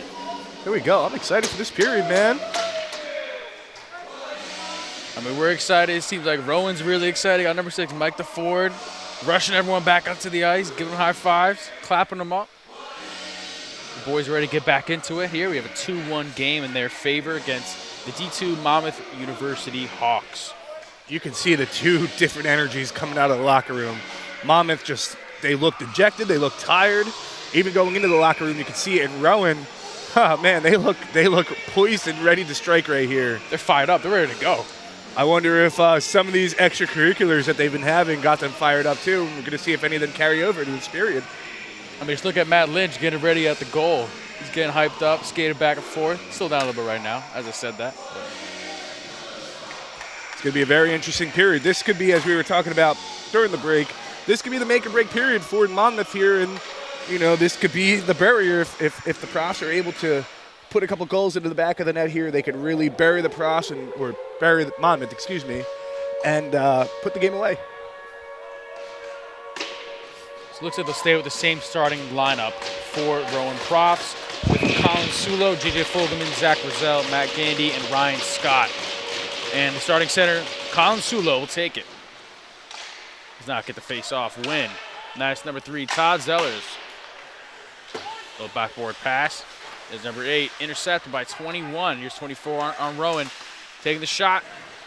Here we go. I'm excited for this period, man. I mean, we're excited. It seems like Rowan's really excited. Got number 6, Mike DeFord, rushing everyone back onto the ice, giving them high fives, clapping them up. The boys are ready to get back into it here. We have a 2-1 game in their favor against the D2 Monmouth University Hawks. You can see the two different energies coming out of the locker room. Monmouth they look dejected, they look tired. Even going into the locker room, you can see it in Rowan. Oh, man, they look poised and ready to strike right here. They're fired up. They're ready to go. I wonder if some of these extracurriculars that they've been having got them fired up too. We're going to see if any of them carry over to this period. I mean, just look at Matt Lynch getting ready at the goal. He's getting hyped up, skated back and forth. Still down a little bit right now, as I said that. It's going to be a very interesting period. This could be, as we were talking about during the break, this could be the make or break period for Monmouth here. And, you know, this could be the barrier if the Profs are able to put a couple goals into the back of the net here. They could really bury the Profs or bury the Monmouth, and put the game away. So looks like they'll stay with the same starting lineup for Rowan Profs with Colin Sulo, JJ Fogelman, Zach Rosell, Matt Gandy, and Ryan Scott. And the starting center, Colin Sulo, will take it. Does not get the face-off win. Nice number 3, Todd Zellers. Little backboard pass. Is number 8, intercepted by 21. Here's 24 on Rowan. Taking the shot,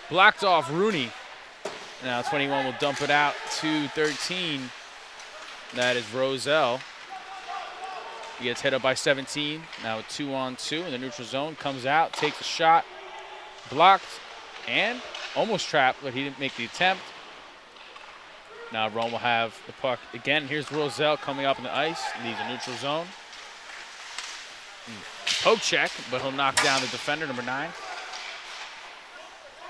blocked off Rooney. Now 21 will dump it out to 13. That is Rosell. He gets hit up by 17. Now a 2-on-2 in the neutral zone. Comes out, takes a shot, blocked, and almost trapped, but he didn't make the attempt. Now Rowan will have the puck again. Here's Rosell coming up in the ice. Leaves a neutral zone. Poke check, but he'll knock down the defender, number 9.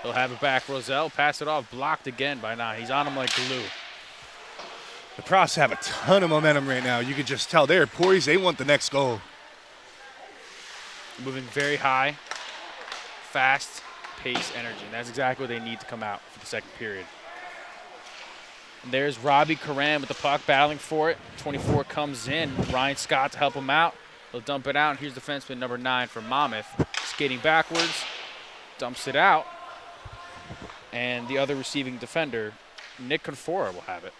He'll have it back. Rosell, pass it off, blocked again by 9. He's on him like glue. The Profs have a ton of momentum right now. You could just tell they're poised. They want the next goal. Moving very high, fast, pace, energy. And that's exactly what they need to come out for the second period. And there's Robbie Karam with the puck, battling for it. 24 comes in. Ryan Scott to help him out. He'll dump it out. And here's defenseman number 9 for Monmouth. Skating backwards, dumps it out. And the other receiving defender, Nick Confora, will have it.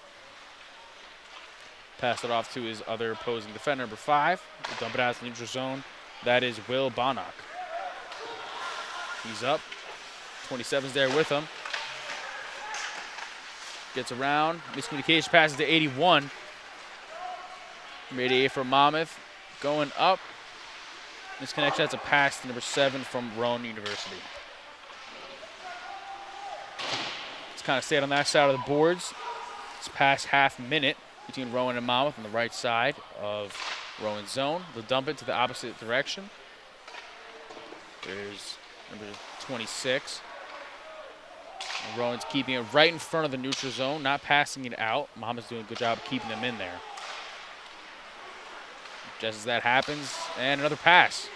Pass it off to his other opposing defender, number 5. He'll dump it out to the neutral zone. That is Will Bonnock. He's up. 27's there with him. Gets around. Miscommunication passes to 81. Number 88 from Monmouth. Going up. Misconnection. That's a pass to number 7 from Rowan University. It's kind of stayed on that side of the boards. It's past half minute between Rowan and Monmouth on the right side of Rowan's zone. They'll dump it to the opposite direction. There's number 26. And Rowan's keeping it right in front of the neutral zone, not passing it out. Monmouth's doing a good job of keeping them in there. Just as that happens, and another pass.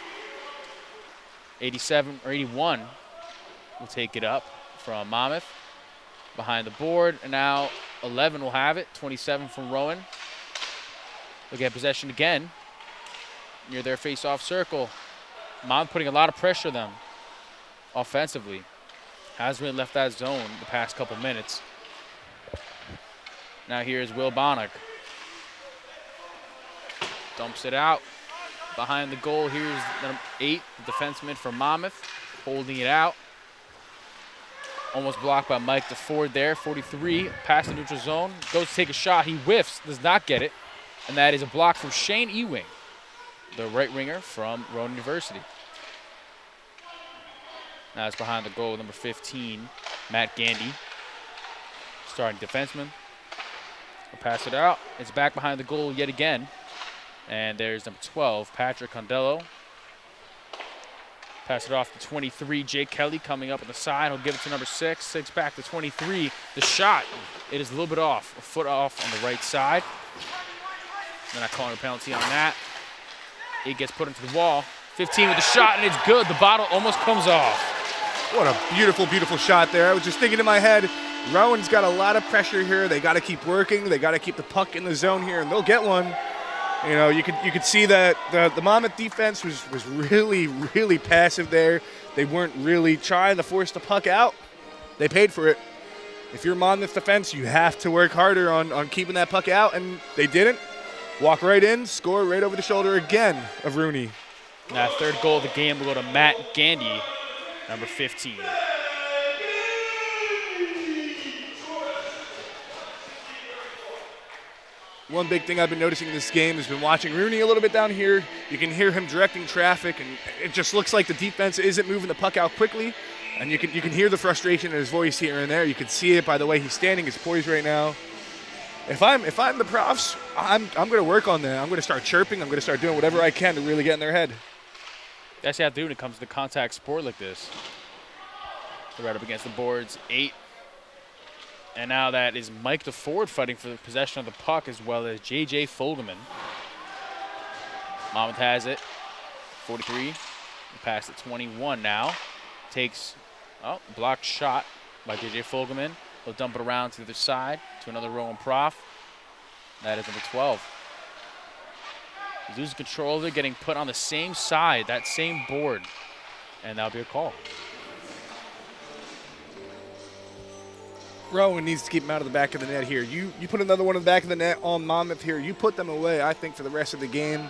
87 or 81 will take it up from Monmouth behind the board, and now 11 will have it. 27 from Rowan. They'll get possession again near their face-off circle. Monmouth putting a lot of pressure on them offensively. Hasn't really left that zone the past couple minutes. Now here's Will Bonnock. Dumps it out. Behind the goal, here's number 8, the defenseman from Monmouth, holding it out. Almost blocked by Mike DeFord there. 43, past the neutral zone. Goes to take a shot. He whiffs, does not get it. And that is a block from Shane Ewing, the right winger from Rowan University. Now it's behind the goal, number 15, Matt Gandy, starting defenseman. He'll pass it out. It's back behind the goal yet again. And there's number 12, Patrick Condello. Pass it off to 23, Jake Kelly coming up on the side. He'll give it to number 6. 6 back to 23. The shot, it is a little bit off, a foot off on the right side. They're not calling a penalty on that. It gets put into the wall. 15 with the shot, and it's good. The bottle almost comes off. What a beautiful, beautiful shot there. I was just thinking in my head, Rowan's got a lot of pressure here. They got to keep working. They got to keep the puck in the zone here, and they'll get one. You know, you could see that the Monmouth defense was really, really passive there. They weren't really trying to force the puck out. They paid for it. If you're Monmouth defense, you have to work harder on keeping that puck out, and they didn't. Walk right in, score right over the shoulder again of Rooney. That third goal of the game will go to Matt Gandy, number 15. One big thing I've been noticing in this game has been watching Rooney a little bit down here. You can hear him directing traffic, and it just looks like the defense isn't moving the puck out quickly. And you can hear the frustration in his voice here and there. You can see it by the way he's standing, his poise right now. If I'm the profs, I'm going to work on that. I'm going to start chirping. I'm going to start doing whatever I can to really get in their head. That's what you have to do when it comes to the contact sport like this. They're right up against the boards, 8. And now that is Mike the forward fighting for the possession of the puck, as well as J.J. Fogelman. Monmouth has it, 43. Pass at 21 now. Takes, blocked shot by J.J. Fogelman. He'll dump it around to the other side to another Rowan Prof. That is number 12. He's losing control of it, getting put on the same side, that same board. And that'll be a call. Rowan needs to keep him out of the back of the net here. You put another one in the back of the net on Monmouth here. You put them away, I think, for the rest of the game.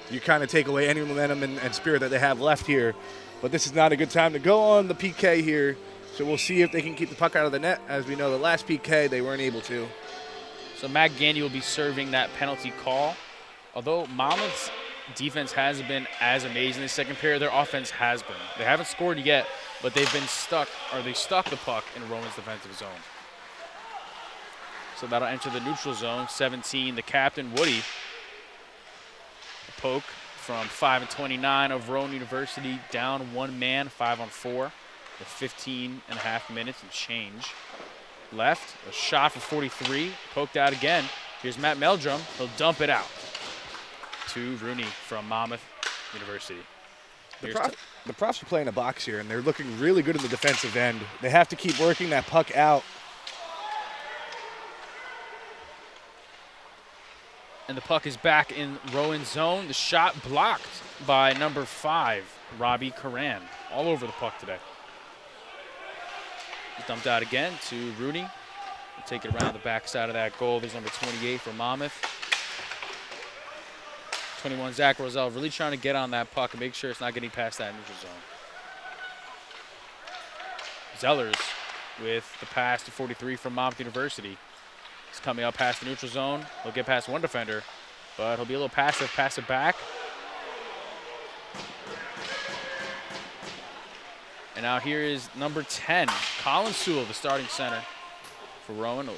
You kind of take away any momentum and spirit that they have left here. But this is not a good time to go on the PK here. So we'll see if they can keep the puck out of the net. As we know, the last PK, they weren't able to. So Matt Gandy will be serving that penalty call. Although Monmouth's defense hasn't been as amazing in the second period, their offense has been. They haven't scored yet, but they've been stuck, or they stuck the puck in Rowan's defensive zone. So that'll enter the neutral zone. 17, the captain, Woody. A poke from 5-29 of Rowan University, down one man, 5-on-4, with 15 and a half minutes and change left. A shot for 43, poked out again. Here's Matt Meldrum. He'll dump it out to Rooney from Monmouth University. The Profs are playing a box here, and they're looking really good in the defensive end. They have to keep working that puck out. And the puck is back in Rowan's zone. The shot blocked by number 5, Robbie Curran. All over the puck today. He's dumped out again to Rooney. We'll take it around the backside of that goal. There's number 28 for Monmouth. 21, Zach Roselle, really trying to get on that puck and make sure it's not getting past that neutral zone. Zellers with the pass to 43 from Monmouth University. He's coming up past the neutral zone. He'll get past one defender, but he'll be a little passive, pass it back. And now here is number 10, Colin Sewell, the starting center for Rowan. He'll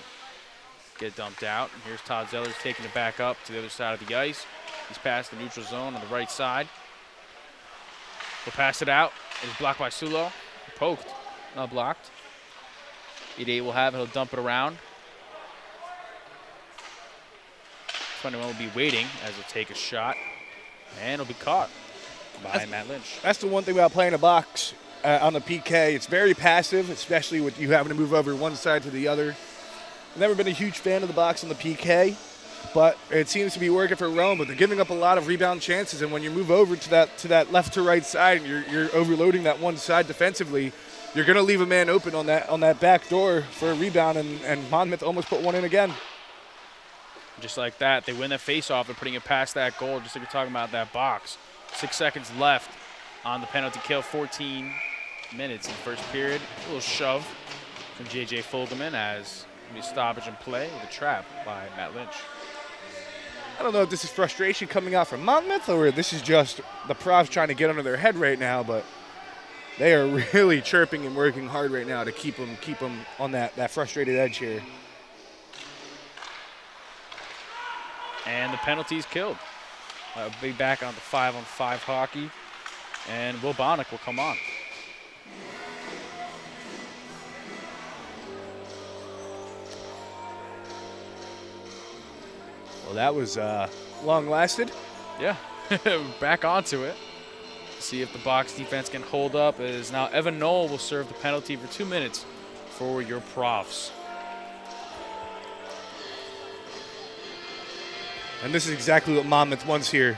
get dumped out. And here's Todd Zellers taking it back up to the other side of the ice. He's past the neutral zone on the right side. He'll pass it out. It's blocked by Sulo. Poked, not blocked. 88 will have it. He'll dump it around. 21 will be waiting as he'll take a shot. And he'll be caught by Matt Lynch. That's the one thing about playing a box on the PK. It's very passive, especially with you having to move over one side to the other. I've never been a huge fan of the box on the PK, but it seems to be working for Rowan. But they're giving up a lot of rebound chances, and when you move over to that left to right side and you're overloading that one side defensively, you're going to leave a man open on that back door for a rebound, and Monmouth almost put one in again. Just like that, they win that face-off. They're putting it past that goal, just like you're talking about that box. 6 seconds left on the penalty kill, 14 minutes in the first period. A little shove from J.J. Fogelman as we stoppage and play with a trap by Matt Lynch. I don't know if this is frustration coming out from Monmouth or this is just the Profs trying to get under their head right now, but they are really chirping and working hard right now to keep them on that frustrated edge here. And the penalty's killed. Be back on the 5-on-5 hockey, and Will Bonnick will come on. Well, that was long lasted. Yeah, back onto it. See if the box defense can hold up, as now Evan Knoll will serve the penalty for 2 minutes for your Profs. And this is exactly what Monmouth wants here.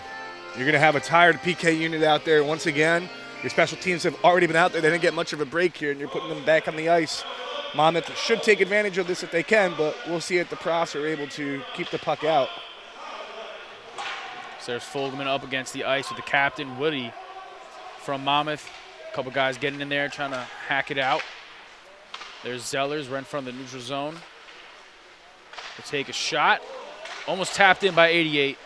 You're going to have a tired PK unit out there once again. Your special teams have already been out there. They didn't get much of a break here, and you're putting them back on the ice. Monmouth should take advantage of this if they can, but we'll see if the Profs are able to keep the puck out. So there's Fogelman up against the ice with the captain, Woody, from Monmouth. A couple guys getting in there trying to hack it out. There's Zellers right in front of the neutral zone. Will take a shot. Almost tapped in by 88.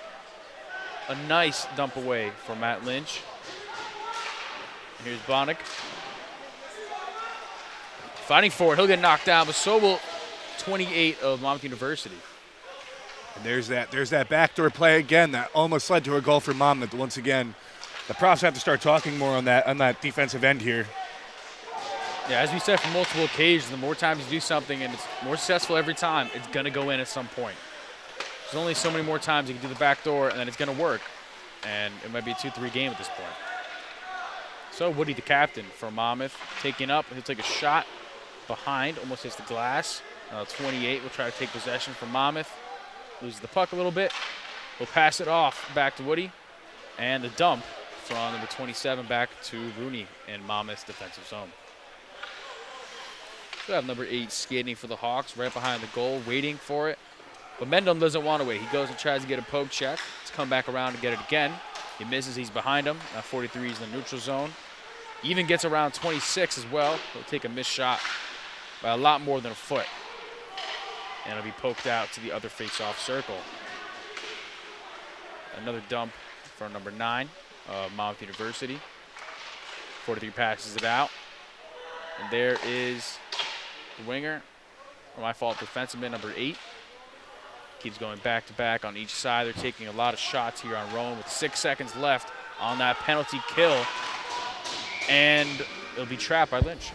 A nice dump away from Matt Lynch. Here's Bonnick. Fighting for it. He'll get knocked down, but so will 28 of Monmouth University. And there's that backdoor play again that almost led to a goal for Monmouth once again. The Profs have to start talking more on that defensive end here. Yeah, as we said from multiple occasions, the more times you do something and it's more successful every time, it's going to go in at some point. There's only so many more times you can do the back door, and then it's going to work. And it might be a 2-3 game at this point. So Woody, the captain for Monmouth, taking up. He'll take a shot behind, almost hits the glass. 28 will try to take possession from Monmouth. Loses the puck a little bit. We'll pass it off back to Woody. And the dump from number 27 back to Rooney in Monmouth's defensive zone. We have number 8 skating for the Hawks right behind the goal, waiting for it. But Mendham doesn't want to wait. He goes and tries to get a poke check. He's come back around to get it again. He misses. He's behind him. 43 is in the neutral zone. Even gets around 26 as well. He'll take a missed shot by a lot more than a foot. And it'll be poked out to the other face-off circle. Another dump for number 9, Monmouth University. 43 passes it out. And there is the winger, or my fault, defenseman, number 8. Keeps going back-to-back on each side. They're taking a lot of shots here on Rowan with 6 seconds left on that penalty kill. And it'll be trapped by Lynch.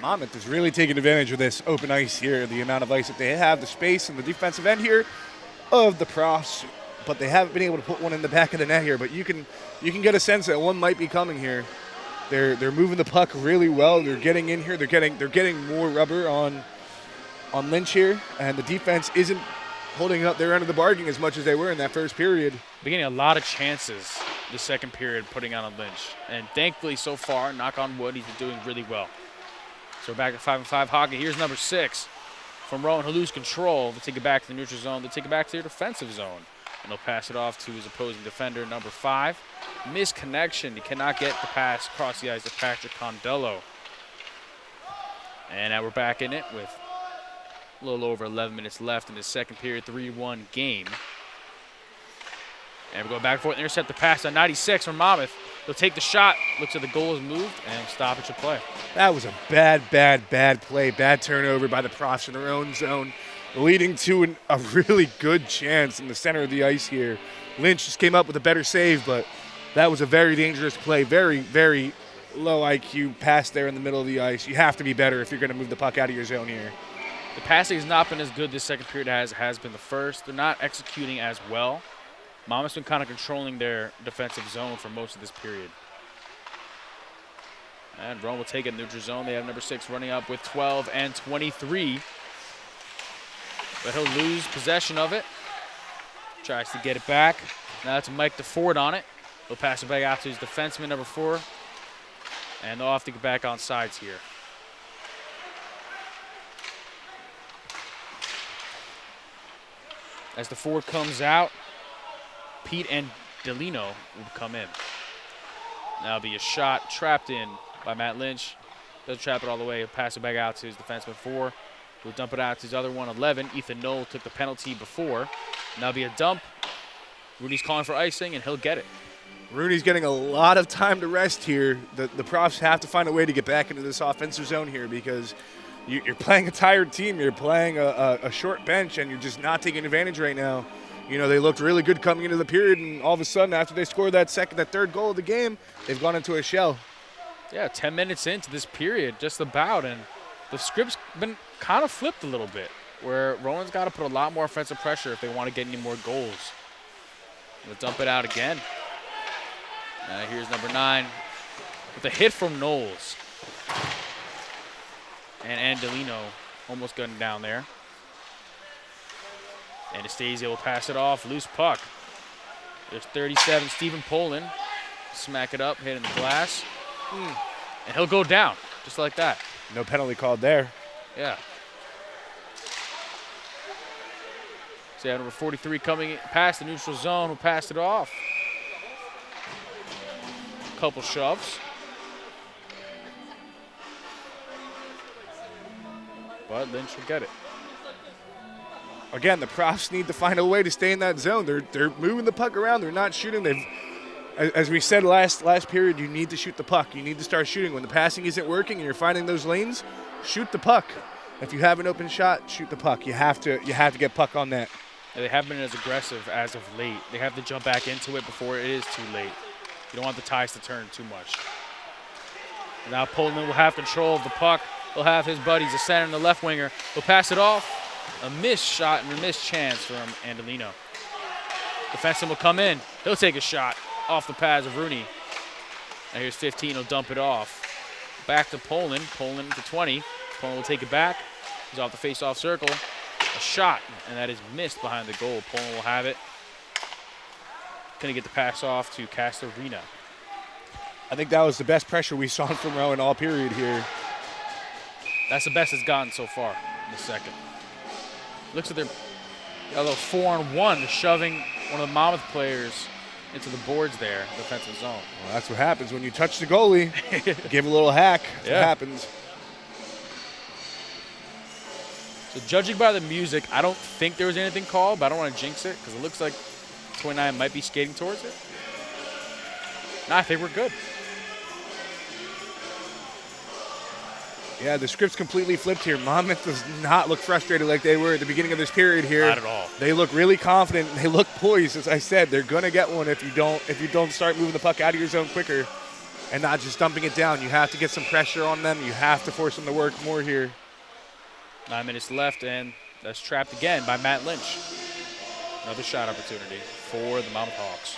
Monmouth is really taking advantage of this open ice here, the amount of ice that they have, the space and the defensive end here of the Profs, but they haven't been able to put one in the back of the net here. But you can get a sense that one might be coming here. They're moving the puck really well. They're getting in here. They're getting more rubber on Lynch here, and the defense isn't holding up their end of the bargain as much as they were in that first period. Beginning a lot of chances the second period putting on Lynch, and thankfully so far, knock on wood, he's been doing really well. So we're back at 5-5 hockey. Here's number 6 from Rowan. He'll lose control. They'll take it back to the neutral zone. They'll take it back to their defensive zone. And they'll pass it off to his opposing defender, number 5. Misconnection. He cannot get the pass across the ice to Patrick Condello. And now we're back in it with a little over 11 minutes left in the second period, 3-1 game. And we're going back and forth. Intercept the pass on 96 from Monmouth. They'll take the shot. Looks like the goal is moved, and stoppage of play. That was a bad play. Bad turnover by the Profs in their own zone, leading to a really good chance in the center of the ice here. Lynch just came up with a better save, but that was a very dangerous play. Very, very low IQ pass there in the middle of the ice. You have to be better if you're going to move the puck out of your zone here. The passing has not been as good this second period as has been the first. They're not executing as well. Monmouth's been kind of controlling their defensive zone for most of this period. And Rowan will take it in neutral zone. They have number 6 running up with 12 and 23. But he'll lose possession of it. Tries to get it back. Now it's Mike DeFord on it. He'll pass it back out to his defenseman, number 4. And they'll have to get back on sides here. As DeFord comes out, Pete and Delino will come in. That'll be a shot trapped in by Matt Lynch. Doesn't trap it all the way. He'll pass it back out to his defenseman 4. He'll dump it out to his other one, 11. Ethan Knoll took the penalty before. And that'll be a dump. Rudy's calling for icing, and he'll get it. Rooney's getting a lot of time to rest here. The Profs have to find a way to get back into this offensive zone here because you're playing a tired team. You're playing a short bench, and you're just not taking advantage right now. You know, they looked really good coming into the period, and all of a sudden, after they scored that third goal of the game, they've gone into a shell. Yeah, 10 minutes into this period, just about, and the script's been kind of flipped a little bit, where Rowan's got to put a lot more offensive pressure if they want to get any more goals. They'll dump it out again. Here's number 9 with a hit from Knowles. And Angelino almost gunning down there. Anastasia will pass it off. Loose puck. There's 37, Stephen Poland. Smack it up, hitting the glass. And he'll go down, just like that. No penalty called there. Yeah. So yeah, number 43 coming past the neutral zone, who passed it off. Couple shoves. But Lynch will get it. Again, the Profs need to find a way to stay in that zone. They're moving the puck around. They're not shooting. As we said last period, you need to shoot the puck. You need to start shooting. When the passing isn't working and you're finding those lanes, shoot the puck. If you have an open shot, shoot the puck. You have to get puck on net. They haven't been as aggressive as of late. They have to jump back into it before it is too late. You don't want the ties to turn too much. Now Poland will have control of the puck. He'll have his buddies, the center and the left winger. He'll pass it off. A missed shot and a missed chance from Angelino. Defenseman will come in. He'll take a shot off the pads of Rooney. Now here's 15. He'll dump it off. Back to Poland. Poland to 20. Poland will take it back. He's off the face-off circle. A shot, and that is missed behind the goal. Poland will have it. Gonna get the pass off to Castorina. I think that was the best pressure we saw from Rowan all period here. That's the best it's gotten so far in the second. Looks like they're a little 4-on-1. They're shoving one of the Monmouth players into the boards there, defensive zone. Well, that's what happens when you touch the goalie. Give a little hack. That's what happens. So judging by the music, I don't think there was anything called, but I don't want to jinx it because it looks like 29 might be skating towards it. No, I think we're good. Yeah, the script's completely flipped here. Monmouth does not look frustrated like they were at the beginning of this period here. Not at all. They look really confident. They look poised. As I said, they're going to get one if you don't start moving the puck out of your zone quicker and not just dumping it down. You have to get some pressure on them. You have to force them to work more here. 9 minutes left, and that's trapped again by Matt Lynch. Another shot opportunity for the Monmouth Hawks.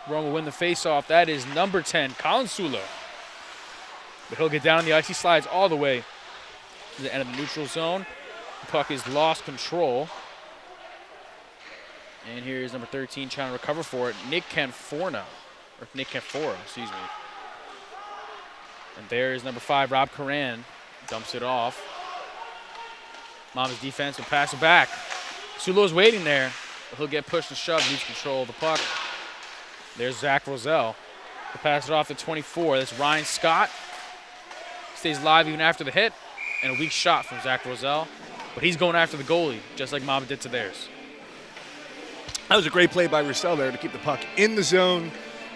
Rowan will win the faceoff. That is number 10, Colin Sula. But he'll get down on the ice. He slides all the way to the end of the neutral zone. The puck is lost control. And here is number 13 trying to recover for it, Nick Canfora, excuse me. And there is number 5, Rob Coran, dumps it off. Monmouth's defense will pass it back. Sulo's waiting there. He'll get pushed and shoved, lose control of the puck. There's Zach Roselle. He'll pass it off to 24. That's Ryan Scott. Stays live even after the hit. And a weak shot from Zach Roselle. But he's going after the goalie, just like Monmouth did to theirs. That was a great play by Roselle there to keep the puck in the zone.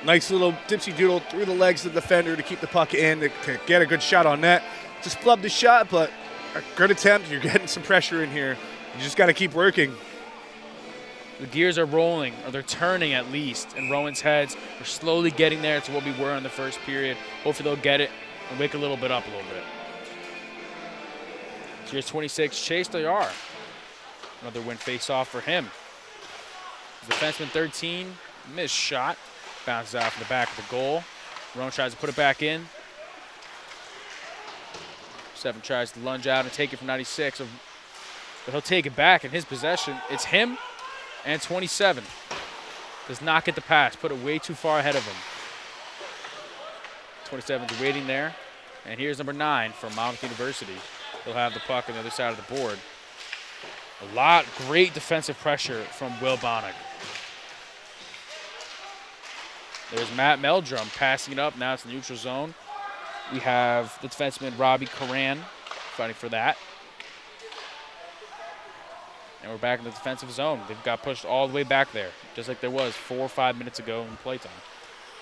Nice little dipsy doodle through the legs of the defender to keep the puck in, to get a good shot on net. Just flubbed the shot, but a good attempt. You're getting some pressure in here. You just got to keep working. The gears are rolling, or they're turning at least, in Rowan's heads. We're slowly getting there to what we were in the first period. Hopefully they'll get it and wake a little bit up a little bit. So here's 26, Chase Dayar. Another win face-off for him. Defenseman 13, missed shot. Bounces out from the back of the goal. Rowan tries to put it back in. 7 tries to lunge out and take it from 96. But he'll take it back in his possession. It's him and 27. Does not get the pass. Put it way too far ahead of him. 27's waiting there. And here's number 9 from Monmouth University. He'll have the puck on the other side of the board. Great defensive pressure from Will Bonnick. There's Matt Meldrum passing it up. Now it's the neutral zone. We have the defenseman Robbie Coran fighting for that. And we're back in the defensive zone. They've got pushed all the way back there, just like there was 4 or 5 minutes ago in playtime.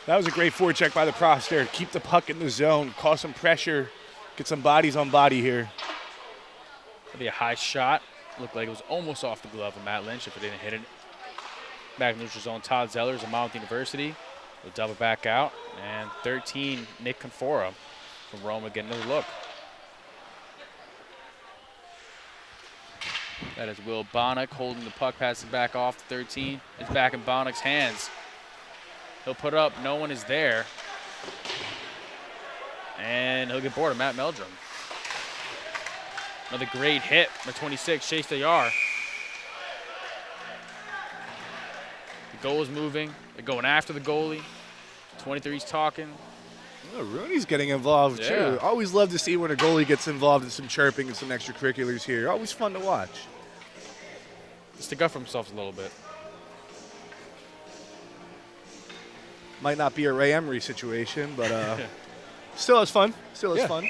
That was a great forecheck by the Profs there. Keep the puck in the zone, cause some pressure, get some bodies on body here. That'll be a high shot. Looked like it was almost off the glove of Matt Lynch if it didn't hit it. Back in the neutral zone, Todd Zellers of Monmouth University. They'll double back out. And 13, Nick Canfora from Roma getting another look. That is Will Bonnock holding the puck, passing back off to 13. It's back in Bonnock's hands. He'll put up, no one is there. And he'll get bored of Matt Meldrum. Another great hit by 26, Chase Dayar. The goal is moving. They're going after the goalie. 23's talking. Oh, Rooney's getting involved, too. Always love to see when a goalie gets involved in some chirping and some extracurriculars here. Always fun to watch. Stick up for himself a little bit. Might not be a Ray Emery situation, but still has fun. Still has fun.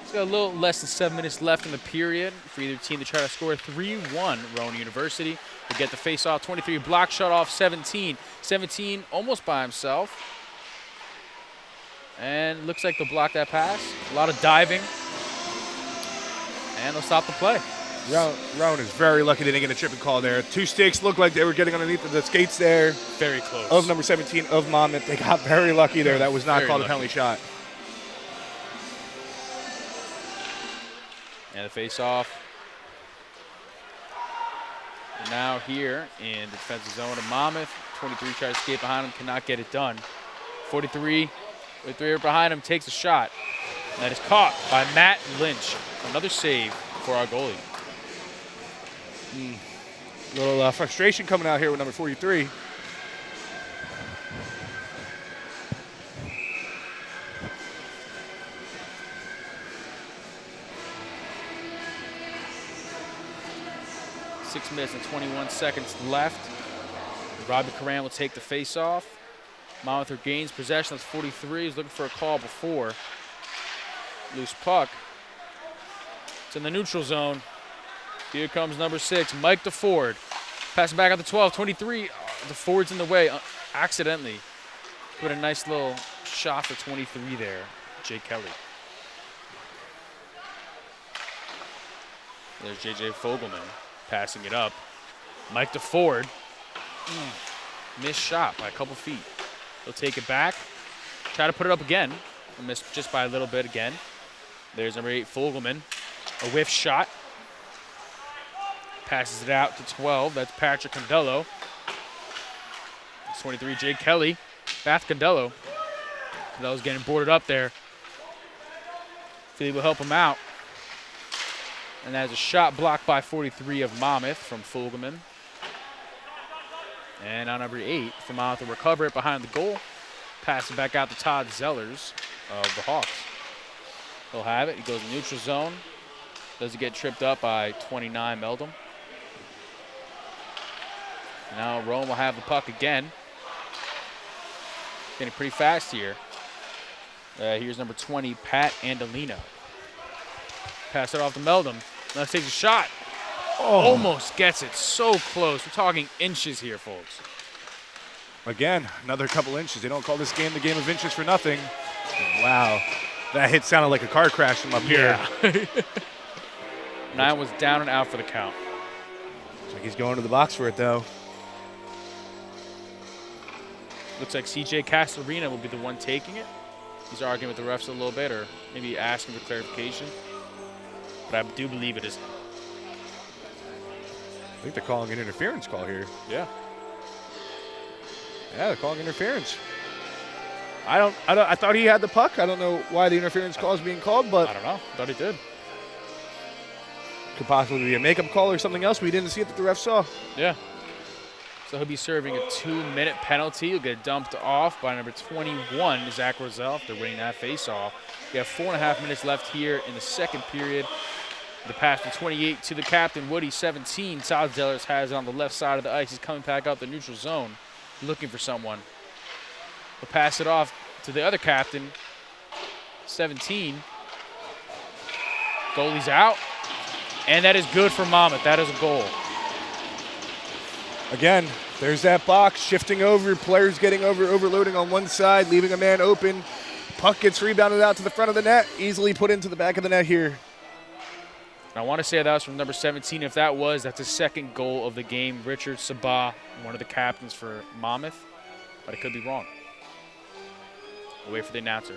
It's got a little less than 7 minutes left in the period for either team to try to score 3-1. Rowan University will get the face-off. 23 block shut off 17. 17 almost by himself. And looks like they'll block that pass. A lot of diving. And they'll stop the play. Rowan is very lucky they didn't get a tripping call there. 2 sticks looked like they were getting underneath the skates there. Very close. Of number 17 of Monmouth. They got very lucky there. That was not called a penalty shot. And the face-off. Now here in the defensive zone of Monmouth. 23 tries to escape behind him, cannot get it done. 43 with 3 behind him, takes a shot. And that is caught by Matt Lynch. Another save for our goalie. A little frustration coming out here with number 43. Six minutes and 21 seconds left. Robbie Coran will take the face-off. Monmouth regains possession. That's 43. He's looking for a call before. Loose puck. It's in the neutral zone. Here comes number 6, Mike DeFord. Passing back out to 12, 23. DeFord's in the way, accidentally. Put a nice little shot for 23 there, Jake Kelly. There's J.J. Fogelman passing it up. Mike DeFord. Missed shot by a couple feet. He'll take it back. Try to put it up again. Missed just by a little bit again. There's number 8, Fogelman. A whiff shot. Passes it out to 12. That's Patrick Condello. It's 23, Jake Kelly. Bath Condello. Condello's getting boarded up there. Philly will help him out. And that is a shot blocked by 43 of Monmouth from Fogelman. And now number 8 from Monmouth will recover it behind the goal. Pass it back out to Todd Zellers of the Hawks. He'll have it. He goes neutral zone. Doesn't get tripped up by 29 Meldrum. Now Rowan will have the puck again. Getting pretty fast here. Here's number 20, Pat Andolino. Pass it off to Meldrum. Now takes a shot. Oh. Almost gets it. So close. We're talking inches here, folks. Again, another couple inches. They don't call this game the game of inches for nothing. Wow. That hit sounded like a car crash from up here. 9 was down and out for the count. Looks like he's going to the box for it, though. Looks like CJ Castorina will be the one taking it. He's arguing with the refs a little bit, or maybe asking for clarification. But I do believe it is him. I think they're calling an interference call here. Yeah. Yeah, they're calling interference. I thought he had the puck. I don't know why the interference call is being called, but I don't know. Thought he did. Could possibly be a makeup call or something else. We didn't see it that the ref saw. Yeah. So he'll be serving a 2-minute penalty. He'll get dumped off by number 21, Zach Rosell, after winning that face-off. We have 4.5 minutes left here in the second period. The pass from 28 to the captain, Woody, 17. Todd Zellers has it on the left side of the ice. He's coming back out the neutral zone, looking for someone. He'll pass it off to the other captain, 17. Goalie's out. And that is good for Monmouth. That is a goal. Again, there's that box shifting over, players getting overloading on one side, leaving a man open. Puck gets rebounded out to the front of the net, easily put into the back of the net here. I want to say that was from number 17. If that was, that's the second goal of the game. Richard Sabah, one of the captains for Monmouth, but it could be wrong. We'll wait for the announcer.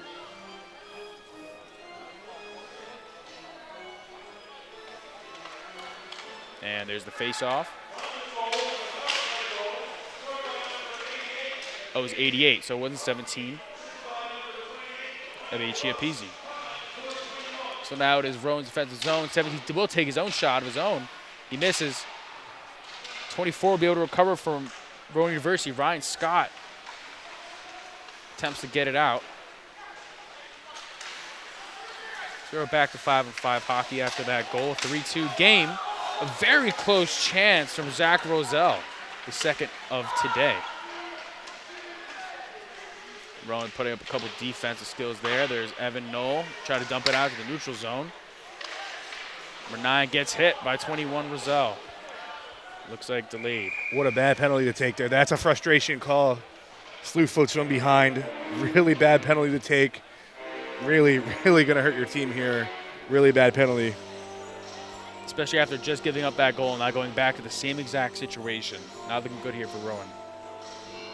And there's the face-off. Oh, it was 88, so it wasn't 17. That'd be Chiapizzi. So now it is Rowan's defensive zone. 17 will take his own shot of his own. He misses. 24 will be able to recover from Rowan University. Ryan Scott attempts to get it out. So we're back to 5-on-5 hockey after that goal. 3-2 game. A very close chance from Zach Roselle, the second of today. Rowan putting up a couple defensive skills there. There's Evan Knoll, try to dump it out to the neutral zone. Number 9 gets hit by 21 Roselle. Looks like delayed. What a bad penalty to take there. That's a frustration call. Slew foots from behind. Really bad penalty to take. Really, really going to hurt your team here. Really bad penalty. Especially after just giving up that goal and now going back to the same exact situation. Not looking good here for Rowan.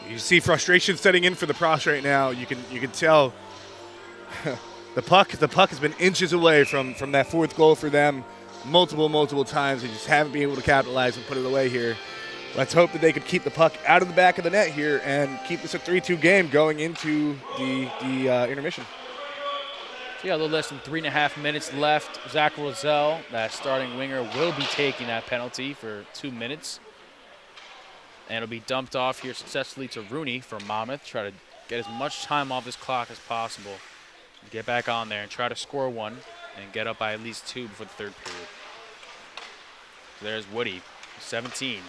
You see frustration setting in for the Pros right now. You can tell the puck has been inches away from that fourth goal for them multiple times. They just haven't been able to capitalize and put it away here. Let's hope that they could keep the puck out of the back of the net here and keep this a 3-2 game going into the intermission. So yeah, a little less than 3.5 minutes left. Zach Roselle, that starting winger, will be taking that penalty for 2 minutes. And it'll be dumped off here successfully to Rooney from Monmouth. Try to get as much time off this clock as possible. Get back on there and try to score one and get up by at least 2 before the third period. So there's Woody, 17.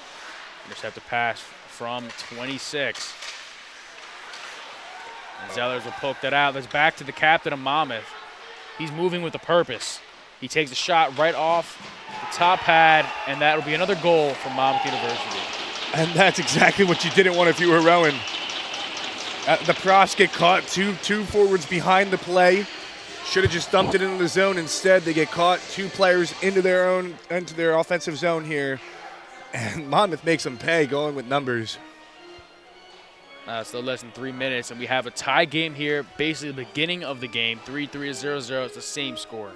Intercepted pass from 26. And Zellers will poke that out. That's back to the captain of Monmouth. He's moving with a purpose. He takes a shot right off the top pad, and that'll be another goal from Monmouth University. And that's exactly what you didn't want if you were Rowan. The Pros get caught, two forwards behind the play. Should have just dumped it into the zone. Instead, they get caught, 2 players into their offensive zone here. And Monmouth makes them pay, going with numbers. Still less than 3 minutes, and we have a tie game here. Basically, the beginning of the game, 3-3 to 0-0. It's the same score.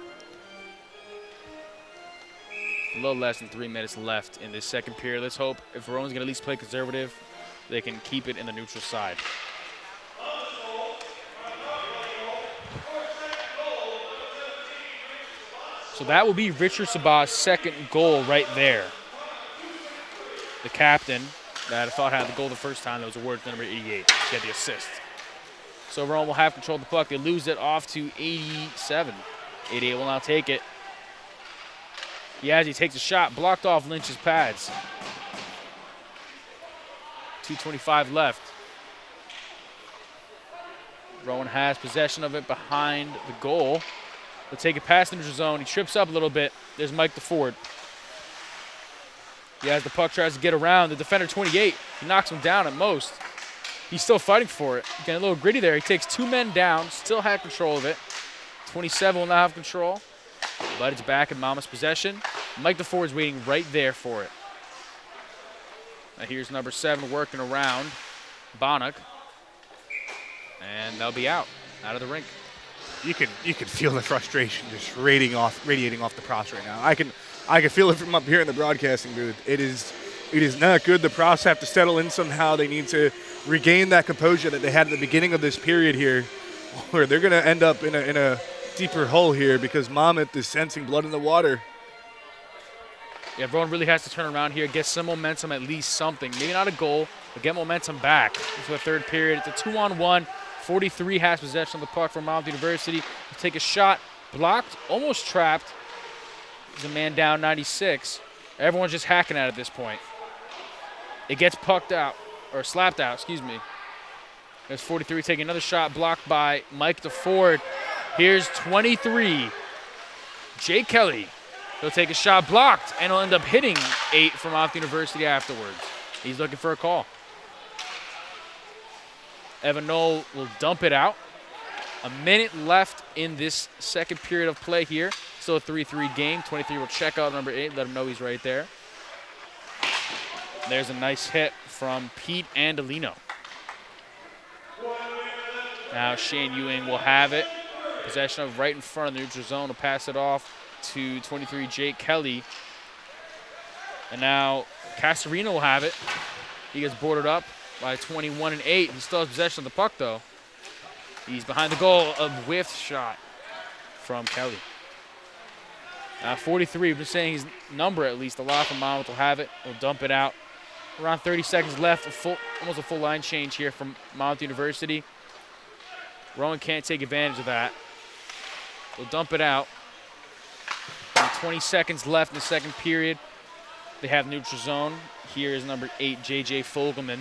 A little less than 3 minutes left in this second period. Let's hope if Rowan's going to at least play conservative, they can keep it in the neutral side. So that will be Richard Sabah's second goal right there. The captain that I thought had the goal the first time, that was awarded to number 88. He had the assist. So Rowan will have control of the puck. They lose it off to 87. 88 will now take it. He takes a shot, blocked off Lynch's pads. 2:25 left. Rowan has possession of it behind the goal. They'll take it past the neutral zone. He trips up a little bit. There's Mike DeFord. The puck tries to get around. The defender, 28, he knocks him down at most. He's still fighting for it. Getting a little gritty there. He takes 2 men down, still had control of it. 27 will now have control, but it's back in Monmouth's possession. Mike DeFord's waiting right there for it. Now here's number 7 working around Bonnock, and they'll be out of the rink. You can feel the frustration just radiating off the Pros right now. I can feel it from up here in the broadcasting booth. It is not good. The Pros have to settle in somehow. They need to regain that composure that they had at the beginning of this period here, or they're going to end up in a deeper hole here because Monmouth is sensing blood in the water. Yeah, Rowan really has to turn around here, get some momentum, at least something. Maybe not a goal, but get momentum back for the third period. It's a 2-on-1. 43 has possession of the puck from Monmouth University. He'll take a shot, blocked, almost trapped. He's a man down, 96. Everyone's just hacking at it at this point. It gets pucked out, or slapped out, excuse me. There's 43 taking another shot, blocked by Mike DeFord. Here's 23, Jay Kelly. He'll take a shot, blocked, and he'll end up hitting 8 from Monmouth University afterwards. He's looking for a call. Evan Knoll will dump it out. A minute left in this second period of play here. Still a 3-3 game. 23 will check out number 8, let him know he's right there. There's a nice hit from Pete Andolino. Now Shane Ewing will have it. Possession of right in front of the neutral zone. Will pass it off to 23 Jake Kelly. And now Casarino will have it. He gets boarded up by 21 and 8. He still has possession of the puck, though. He's behind the goal. A whiff shot from Kelly. 43. We've been saying his number at least. A lot from Monmouth will have it. He'll dump it out. Around 30 seconds left. Almost a full line change here from Monmouth University. Rowan can't take advantage of that. He'll dump it out. Around 20 seconds left in the second period. They have neutral zone. Here is number 8, J.J. Fogelman.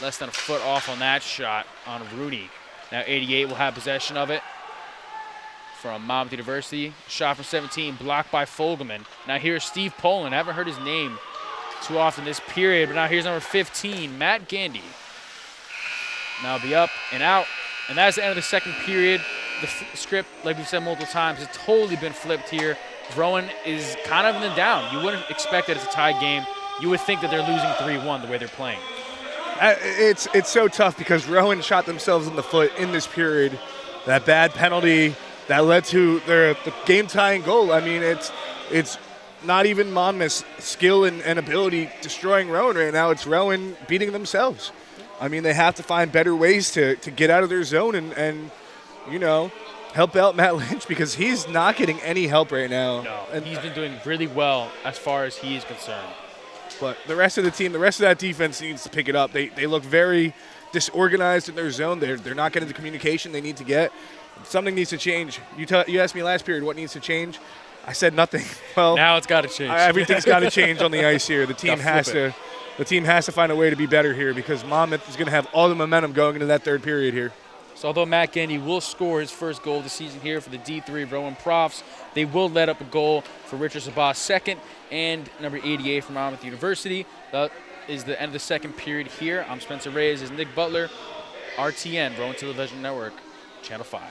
Less than a foot off on that shot on Rudy. Now 88 will have possession of it from Monmouth University. Shot from 17, blocked by Fogelman. Now here's Steve Poland. I haven't heard his name too often this period, but now here's number 15, Matt Gandy. Now it'll be up and out. And that's the end of the second period. The script, like we've said multiple times, has totally been flipped here. Rowan is kind of in the down. You wouldn't expect that it's a tie game. You would think that they're losing 3-1 the way they're playing. It's so tough because Rowan shot themselves in the foot in this period. That bad penalty that led to the game-tying goal. I mean, it's not even Monmouth's skill and ability destroying Rowan right now. It's Rowan beating themselves. I mean, they have to find better ways to get out of their zone and you know, help out Matt Lynch because he's not getting any help right now. No, and he's been doing really well as far as he is concerned. But the rest of the team, the rest of that defense needs to pick it up. They look very disorganized in their zone. They're not getting the communication they need to get. Something needs to change. You asked me last period what needs to change. I said nothing. Well, now it's got to change. Everything's got to change on the ice here. The team has to find a way to be better here because Monmouth is going to have all the momentum going into that third period here. So although Matt Gandy will score his first goal of the season here for the D3 Rowan Profs, they will let up a goal for Richard Sabah second and number 88 from Monmouth University. That is the end of the second period here. I'm Spencer Reyes. This is Nick Butler, RTN, Rowan Television Network, Channel 5.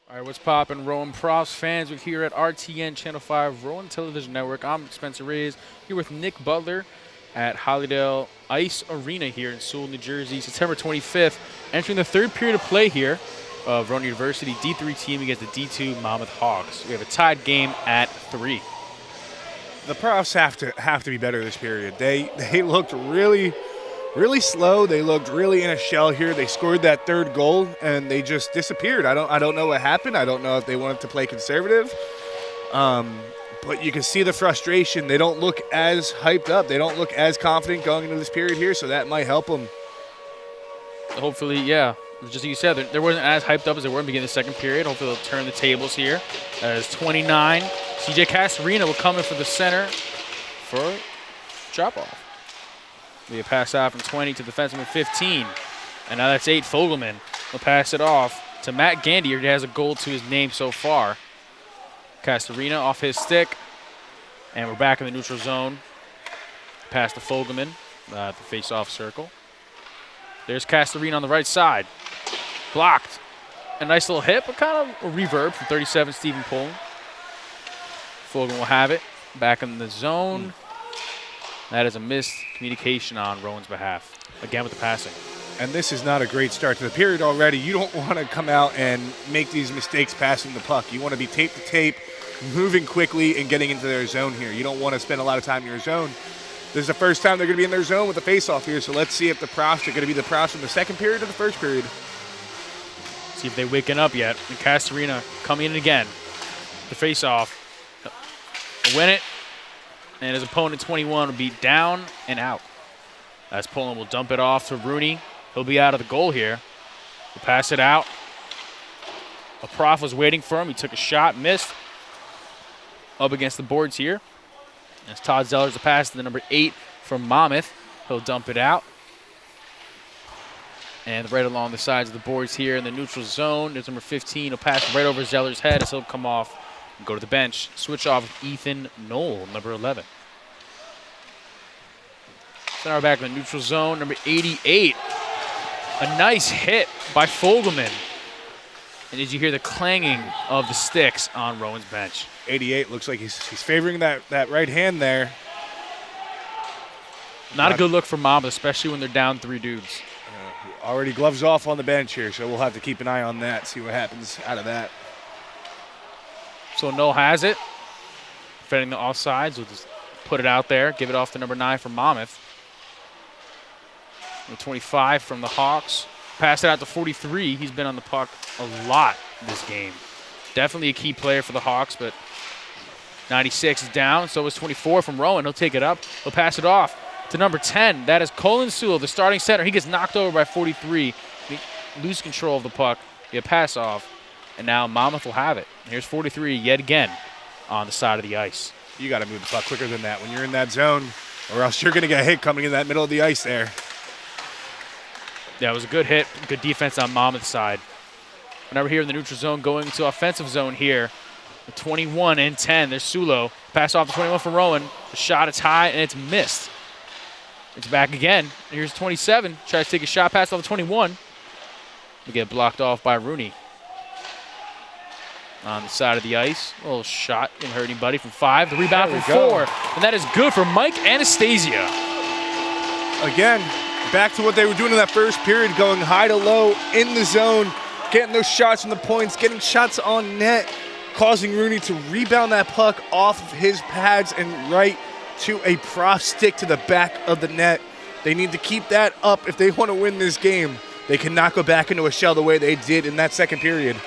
All right, what's poppin', Rowan Profs fans? We're here at RTN Channel 5 Rowan Television Network. I'm Spencer Reyes here with Nick Butler at Hollydale Ice Arena here in Sewell, New Jersey. September 25th, entering the third period of play here of Rowan University D3 team against the D2 Monmouth Hawks. We have a tied game at 3. The Profs have to be better this period. They looked really slow. They looked really in a shell here. They scored that third goal and they just disappeared. I don't know what happened. I don't know if they wanted to play conservative. But you can see the frustration. They don't look as hyped up. They don't look as confident going into this period here, so that might help them. Hopefully, yeah. Just like you said, they wasn't as hyped up as they were in the beginning of the second period. Hopefully they'll turn the tables here. As 29, CJ Casarina will come in for the center for drop-off. We pass out from 20 to defenseman 15. And now that's 8. Fogelman will pass it off to Matt Gandy, who has a goal to his name so far. Casarina off his stick. And we're back in the neutral zone. Pass to Fogelman, the face-off circle. There's Casarina on the right side. Blocked. A nice little hit, but kind of a reverb from 37, Stephen Poland. Fogelman will have it. Back in the zone. That is a missed communication on Rowan's behalf. Again with the passing. And this is not a great start to the period already. You don't want to come out and make these mistakes passing the puck. You want to be tape to tape, moving quickly and getting into their zone here. You don't want to spend a lot of time in your zone. This is the first time they're going to be in their zone with the face-off here, so let's see if the Profs are going to be the Profs in the second period or the first period. See if they're waking up yet. And Casarina coming in again. The face-off. Win it. And his opponent, 21, will be down and out. As Poland will dump it off to Rooney. He'll be out of the goal here. He'll pass it out. A Prof was waiting for him. He took a shot, missed. Up against the boards here. As Todd Zellers will pass to the number 8 from Monmouth. He'll dump it out. And right along the sides of the boards here in the neutral zone, there's number 15. He'll pass right over Zellers' head as he'll come off and go to the bench. Switch off with Ethan Knoll, number 11. So now we're back in the neutral zone, number 88. A nice hit by Fogelman. And as you hear the clanging of the sticks on Rowan's bench. 88 looks like he's favoring that right hand there. Not a good look for Monmouth, especially when they're down 3 dudes. Already gloves off on the bench here, so we'll have to keep an eye on that, see what happens out of that. So Knoll has it. Defending the offsides. We'll just put it out there. Give it off to number 9 from Monmouth. Number 25 from the Hawks. Pass it out to 43. He's been on the puck a lot this game. Definitely a key player for the Hawks, but 96 is down. So is 24 from Rowan. He'll take it up. He'll pass it off to number 10. That is Colin Sewell, the starting center. He gets knocked over by 43. He loses control of the puck. He pass off. And now Monmouth will have it. And here's 43 yet again on the side of the ice. You got to move the puck quicker than that when you're in that zone, or else you're going to get hit coming in that middle of the ice there. Yeah, it was a good hit. Good defense on Monmouth's side. And now we're here in the neutral zone going into offensive zone here. 21 and 10. There's Sulo. Pass off to 21 from Rowan. The shot is high and it's missed. It's back again. And here's 27. Tries to take a shot pass off to 21. We get blocked off by Rooney. On the side of the ice. A little shot. Didn't hurt anybody from 5. The rebound from 4. And that is good for Mike Anastasia. Again, back to what they were doing in that first period, going high to low in the zone, getting those shots from the points, getting shots on net, causing Rooney to rebound that puck off of his pads and right to a Prof stick to the back of the net. They need to keep that up if they want to win this game. They cannot go back into a shell the way they did in that second period.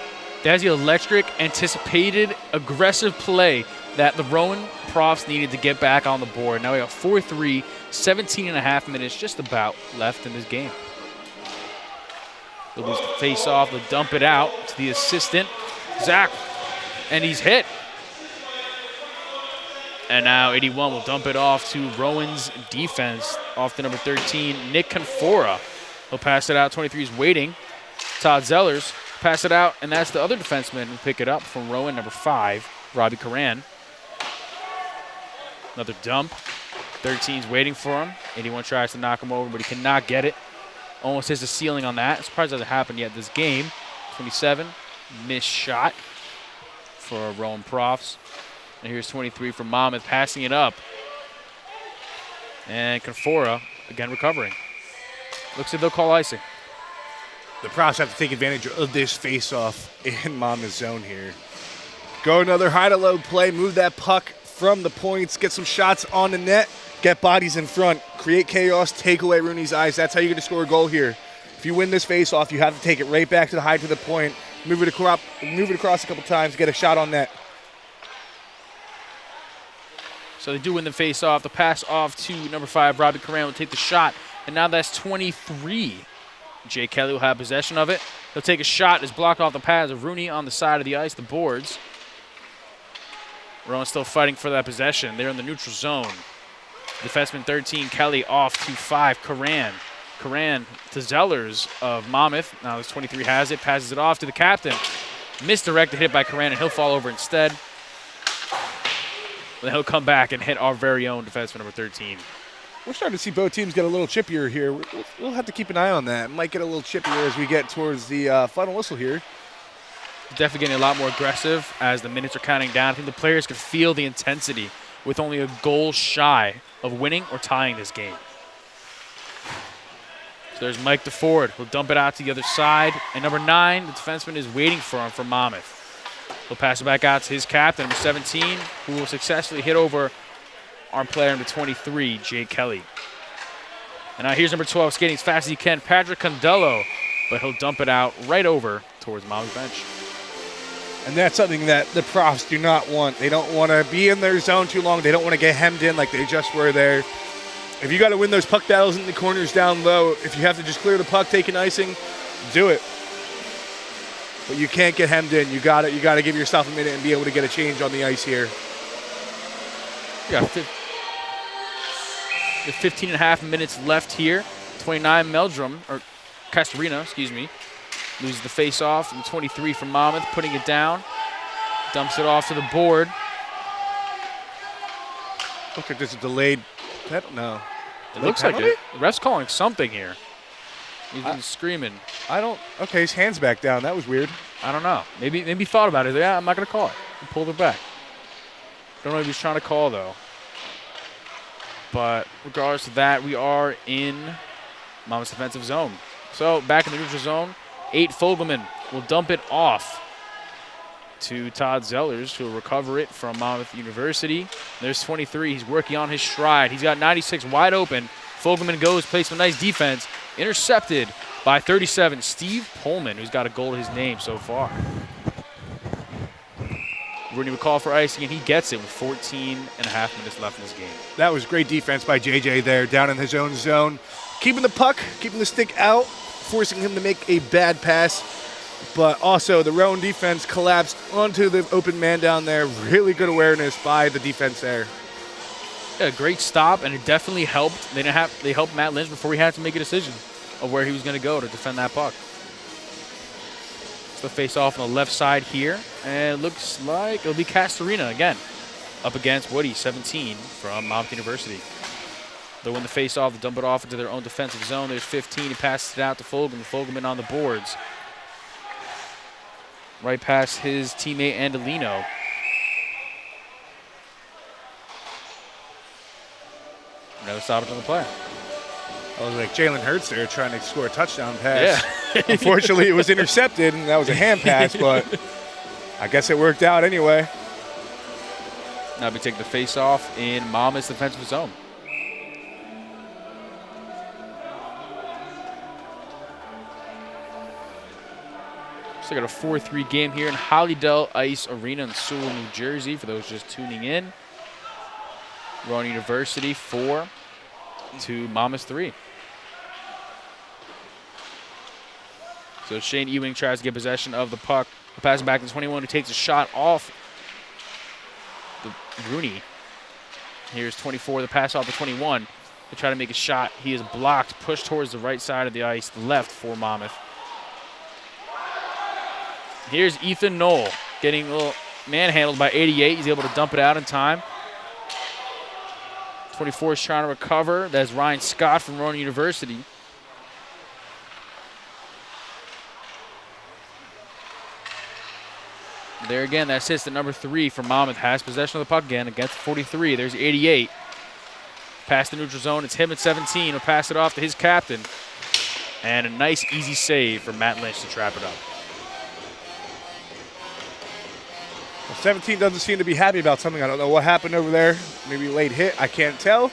That's the electric, anticipated, aggressive play that the Rowan Profs needed to get back on the board. Now we got 4-3, 17 and a half minutes just about left in this game. They'll lose the face-off. They'll dump it out to the assistant, Zach, and he's hit. And now 81 will dump it off to Rowan's defense, off to number 13, Nick Confora. He'll pass it out. 23 is waiting. Todd Zellers pass it out, and that's the other defenseman who pick it up from Rowan, number 5, Robbie Karan. Another dump. 13's waiting for him. 81 tries to knock him over, but he cannot get it. Almost hits the ceiling on that. I'm surprised it hasn't happened yet this game. 27 missed shot for Rowan Profs. And here's 23 from Monmouth passing it up. And Confora again recovering. Looks like they'll call icing. The Profs have to take advantage of this face-off in Monmouth's zone here. Go another high-to-low play, move that puck from the points, get some shots on the net, get bodies in front, create chaos, take away Rooney's eyes. That's how you're going to score a goal here. If you win this face-off, you have to take it right back to the high to the point, move it across a couple times, get a shot on net. So they do win the face-off. The pass off to number 5, Robbie Coran will take the shot, and now that's 23. Jay Kelly will have possession of it. He'll take a shot. It's blocked off the pads of Rooney on the side of the ice, the boards. Rowan still fighting for that possession. They're in the neutral zone. Defenseman 13, Kelly off to 5, Coran. Coran to Zellers of Monmouth. Now this 23 has it, passes it off to the captain. Misdirected hit by Coran, and he'll fall over instead. Then he'll come back and hit our very own defenseman number 13. We're starting to see both teams get a little chippier here. We'll have to keep an eye on that. It might get a little chippier as we get towards the final whistle here. Definitely getting a lot more aggressive as the minutes are counting down. I think the players can feel the intensity with only a goal shy of winning or tying this game. So there's Mike DeFord. He'll dump it out to the other side. And number 9, the defenseman is waiting for him from Monmouth. He'll pass it back out to his captain, number 17, who will successfully hit over our player number 23, Jay Kelly. And now here's number 12, skating as fast as he can, Patrick Condello, but he'll dump it out right over towards Monmouth's bench. And that's something that the Profs do not want. They don't want to be in their zone too long. They don't want to get hemmed in like they just were there. If you got to win those puck battles in the corners down low, if you have to just clear the puck, take an icing, do it. But you can't get hemmed in. You got to give yourself a minute and be able to get a change on the ice here. Yeah, 15 and a half minutes left here. 29 Meldrum, or Castorina, excuse me, loses the face-off. And 23 from Monmouth, putting it down. Dumps it off to the board. Looks like there's a delayed. No. It looks like it. The ref's calling something here. He's been screaming. Okay, his hand's back down. That was weird. I don't know. Maybe he thought about it. Yeah, I'm not going to call it. He pulled it back. Don't know if he's trying to call, though. But regardless of that, we are in Monmouth's defensive zone. So back in the neutral zone, 8 Fogelman will dump it off to Todd Zellers, who will recover it from Monmouth University. There's 23. He's working on his stride. He's got 96 wide open. Fogelman goes, plays some nice defense. Intercepted by 37, Steve Pullman, who's got a goal to his name so far. Rooney would call for icing, and he gets it with 14 and a half minutes left in this game. That was great defense by JJ there, down in his own zone. Keeping the puck, keeping the stick out, forcing him to make a bad pass. But also the Rowan defense collapsed onto the open man down there. Really good awareness by the defense there. Yeah, great stop, and it definitely helped. They helped Matt Lynch before he had to make a decision of where he was going to go to defend that puck. So the face-off on the left side here, and it looks like it'll be Castorina again, up against Woody, 17 from Monmouth University. They'll win the face-off, they'll dump it off into their own defensive zone. There's 15. He passes it out to Fogelman. Fogelman on the boards. Right past his teammate Andolino. Another stoppage on the play. I was like Jalen Hurts there trying to score a touchdown pass. Yeah. Unfortunately, it was intercepted, and that was a hand pass, but I guess it worked out anyway. Now we take the face-off in Monmouth's defensive zone. So we got a 4-3 game here in Hollydale Ice Arena in Sewell, New Jersey, for those just tuning in. Rowan University 4 to Monmouth 3. So Shane Ewing tries to get possession of the puck. Pass it back to 21, who takes a shot off the Rooney. Here's 24, the pass off to 21. They try to make a shot. He is blocked, pushed towards the right side of the ice, the left for Monmouth. Here's Ethan Knoll getting a little manhandled by 88. He's able to dump it out in time. 24 is trying to recover. That's Ryan Scott from Rowan University. There again, that assistant number 3 for Monmouth has possession of the puck again against 43. There's 88. Past the neutral zone. It's him at 17. He'll pass it off to his captain. And a nice, easy save for Matt Lynch to trap it up. Well, 17 doesn't seem to be happy about something. I don't know what happened over there. Maybe late hit. I can't tell.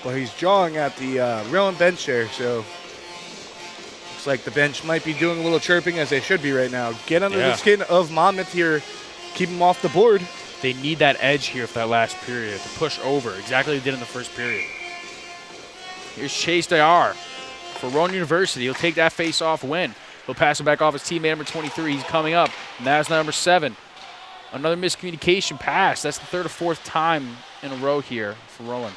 But he's jawing at the Rowan bench there. So looks like the bench might be doing a little chirping, as they should be right now. Get under the skin of Monmouth here. Keep him off the board. They need that edge here for that last period to push over, exactly like they did in the first period. Here's Chase Dayar for Rowan University. He'll take that face-off win. He'll pass it back off his teammate, number 23. He's coming up, and that's number 7. Another miscommunication pass. That's the 3rd or 4th time in a row here for Rowan.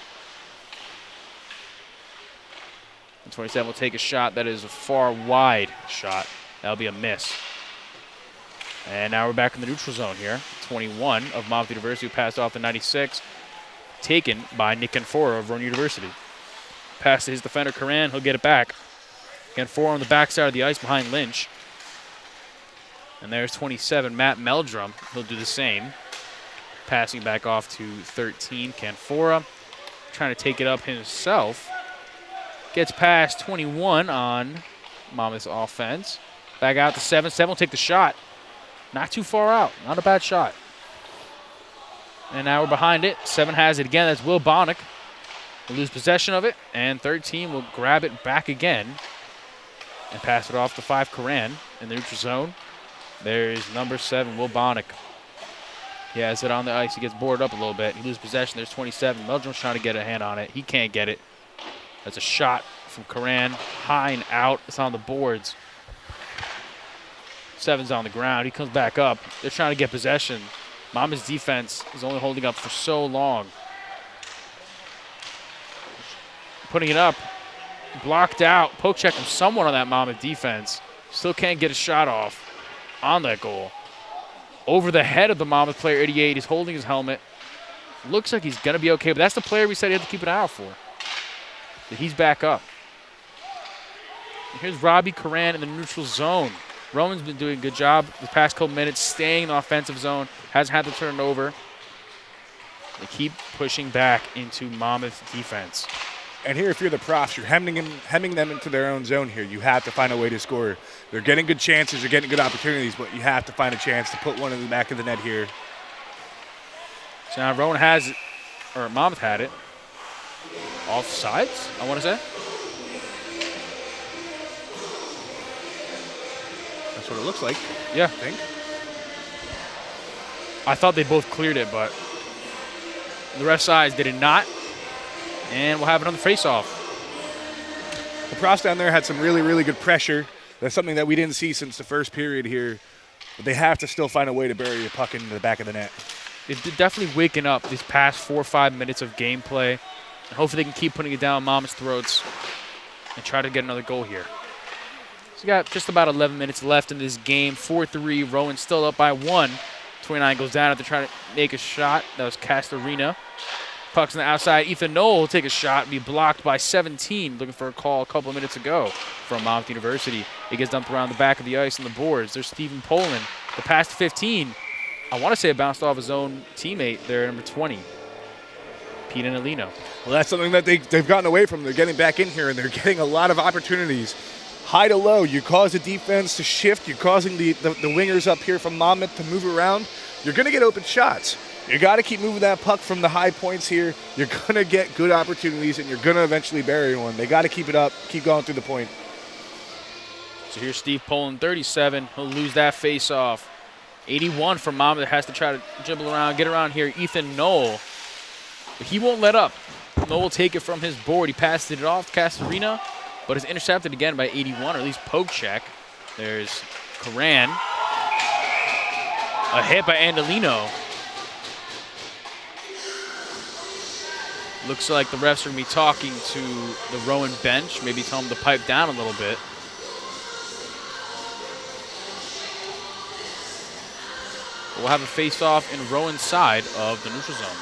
And 27 will take a shot that is a far wide shot. That'll be a miss. And now we're back in the neutral zone here. 21 of Monmouth University, who passed off the 96, taken by Nick Canfora of Rowan University. Pass to his defender, Karan. He'll get it back. Canfora on the backside of the ice behind Lynch. And there's 27, Matt Meldrum. He'll do the same. Passing back off to 13, Canfora. Trying to take it up himself. Gets past 21 on Monmouth's offense. Back out to 7. 7 will take the shot. Not too far out. Not a bad shot. And now we're behind it. 7 has it again. That's Will Bonnick. We'll lose possession of it. And 13 will grab it back again and pass it off to 5, Karan in the neutral zone. There's number 7, Will Bonnick. He has it on the ice. He gets boarded up a little bit. He loses possession. There's 27. Meldrum's trying to get a hand on it. He can't get it. That's a shot from Karan. High and out. It's on the boards. 7's on the ground. He comes back up. They're trying to get possession. Monmouth's defense is only holding up for so long. Putting it up. Blocked out. Poke check from someone on that Monmouth defense. Still can't get a shot off on that goal. Over the head of the Monmouth player, 88. He's holding his helmet. Looks like he's going to be okay, but that's the player we said he had to keep an eye out for. But he's back up. And here's Robbie Karan in the neutral zone. Rowan's been doing a good job the past couple minutes, staying in the offensive zone. Hasn't had to turn it over. They keep pushing back into Monmouth's defense. And here, if you're the profs, you're hemming them into their own zone here. You have to find a way to score. They're getting good chances, they're getting good opportunities, but you have to find a chance to put one in the back of the net here. So now Rowan has it, or Monmouth had it. Offsides, I want to say. That's what it looks like. Yeah. I think. I thought they both cleared it, but the ref sides did it not. And we'll have another face-off. The profs down there had some really, really good pressure. That's something that we didn't see since the first period here. But they have to still find a way to bury a puck into the back of the net. They're definitely waking up these past 4 or 5 minutes of gameplay. And hopefully they can keep putting it down Monmouth's throats and try to get another goal here. So we got just about 11 minutes left in this game. 4-3, Rowan still up by 1. 29 goes down after trying to make a shot. That was Castorina. Puck's on the outside. Ethan Knoll will take a shot and be blocked by 17. Looking for a call a couple of minutes ago from Monmouth University. It gets dumped around the back of the ice on the boards. There's Stephen Poland. The pass to 15. I want to say it bounced off his own teammate there, number 20, Pete Annalino. Well, that's something that they've gotten away from. They're getting back in here, and they're getting a lot of opportunities. High to low, you cause the defense to shift. You're causing the wingers up here from Monmouth to move around. You're going to get open shots. You got to keep moving that puck from the high points here. You're going to get good opportunities, and you're going to eventually bury one. They got to keep it up, keep going through the point. So here's Steve Poland, 37. He'll lose that face-off. 81 for Monmouth has to try to dribble around, get around here. Ethan Knoll, but he won't let up. Knoll will take it from his board. He passed it off to Castorina, but is intercepted again by 81, or at least poke check. There's Karan. A hit by Andolino. Looks like the refs are going to be talking to the Rowan bench, maybe tell them to pipe down a little bit. We'll have a face-off in Rowan's side of the neutral zone.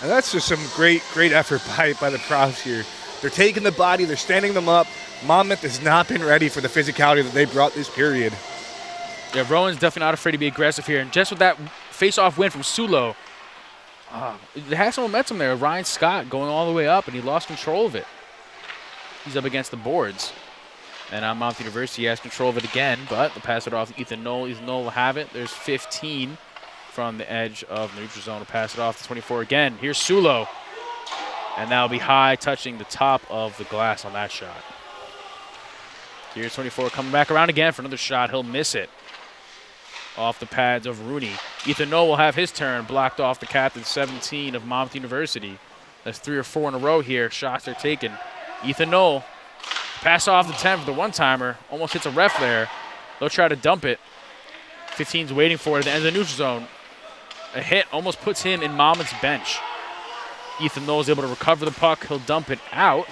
And that's just some great effort by the profs here. They're taking the body, they're standing them up. Monmouth has not been ready for the physicality that they brought this period. Yeah, Rowan's definitely not afraid to be aggressive here. And just with that face-off win from Sulo, it has some momentum there. Ryan Scott going all the way up, and he lost control of it. He's up against the boards. And now Monmouth University has control of it again, but they'll pass it off to Ethan Knoll. Ethan Knoll will have it. There's 15 from the edge of the neutral zone to pass it off to 24 again. Here's Sulo. And that'll be high, touching the top of the glass on that shot. Here's 24 coming back around again for another shot. He'll miss it. Off the pads of Rooney. Ethan Knoll will have his turn, blocked off the captain, 17 of Monmouth University. That's 3 or 4 in a row here. Shots are taken. Ethan Knoll, pass off the 10 for the one-timer. Almost hits a ref there. They'll try to dump it. 15's waiting for it at the end of the neutral zone. A hit almost puts him in Monmouth's bench. Ethan Knoll is able to recover the puck. He'll dump it out.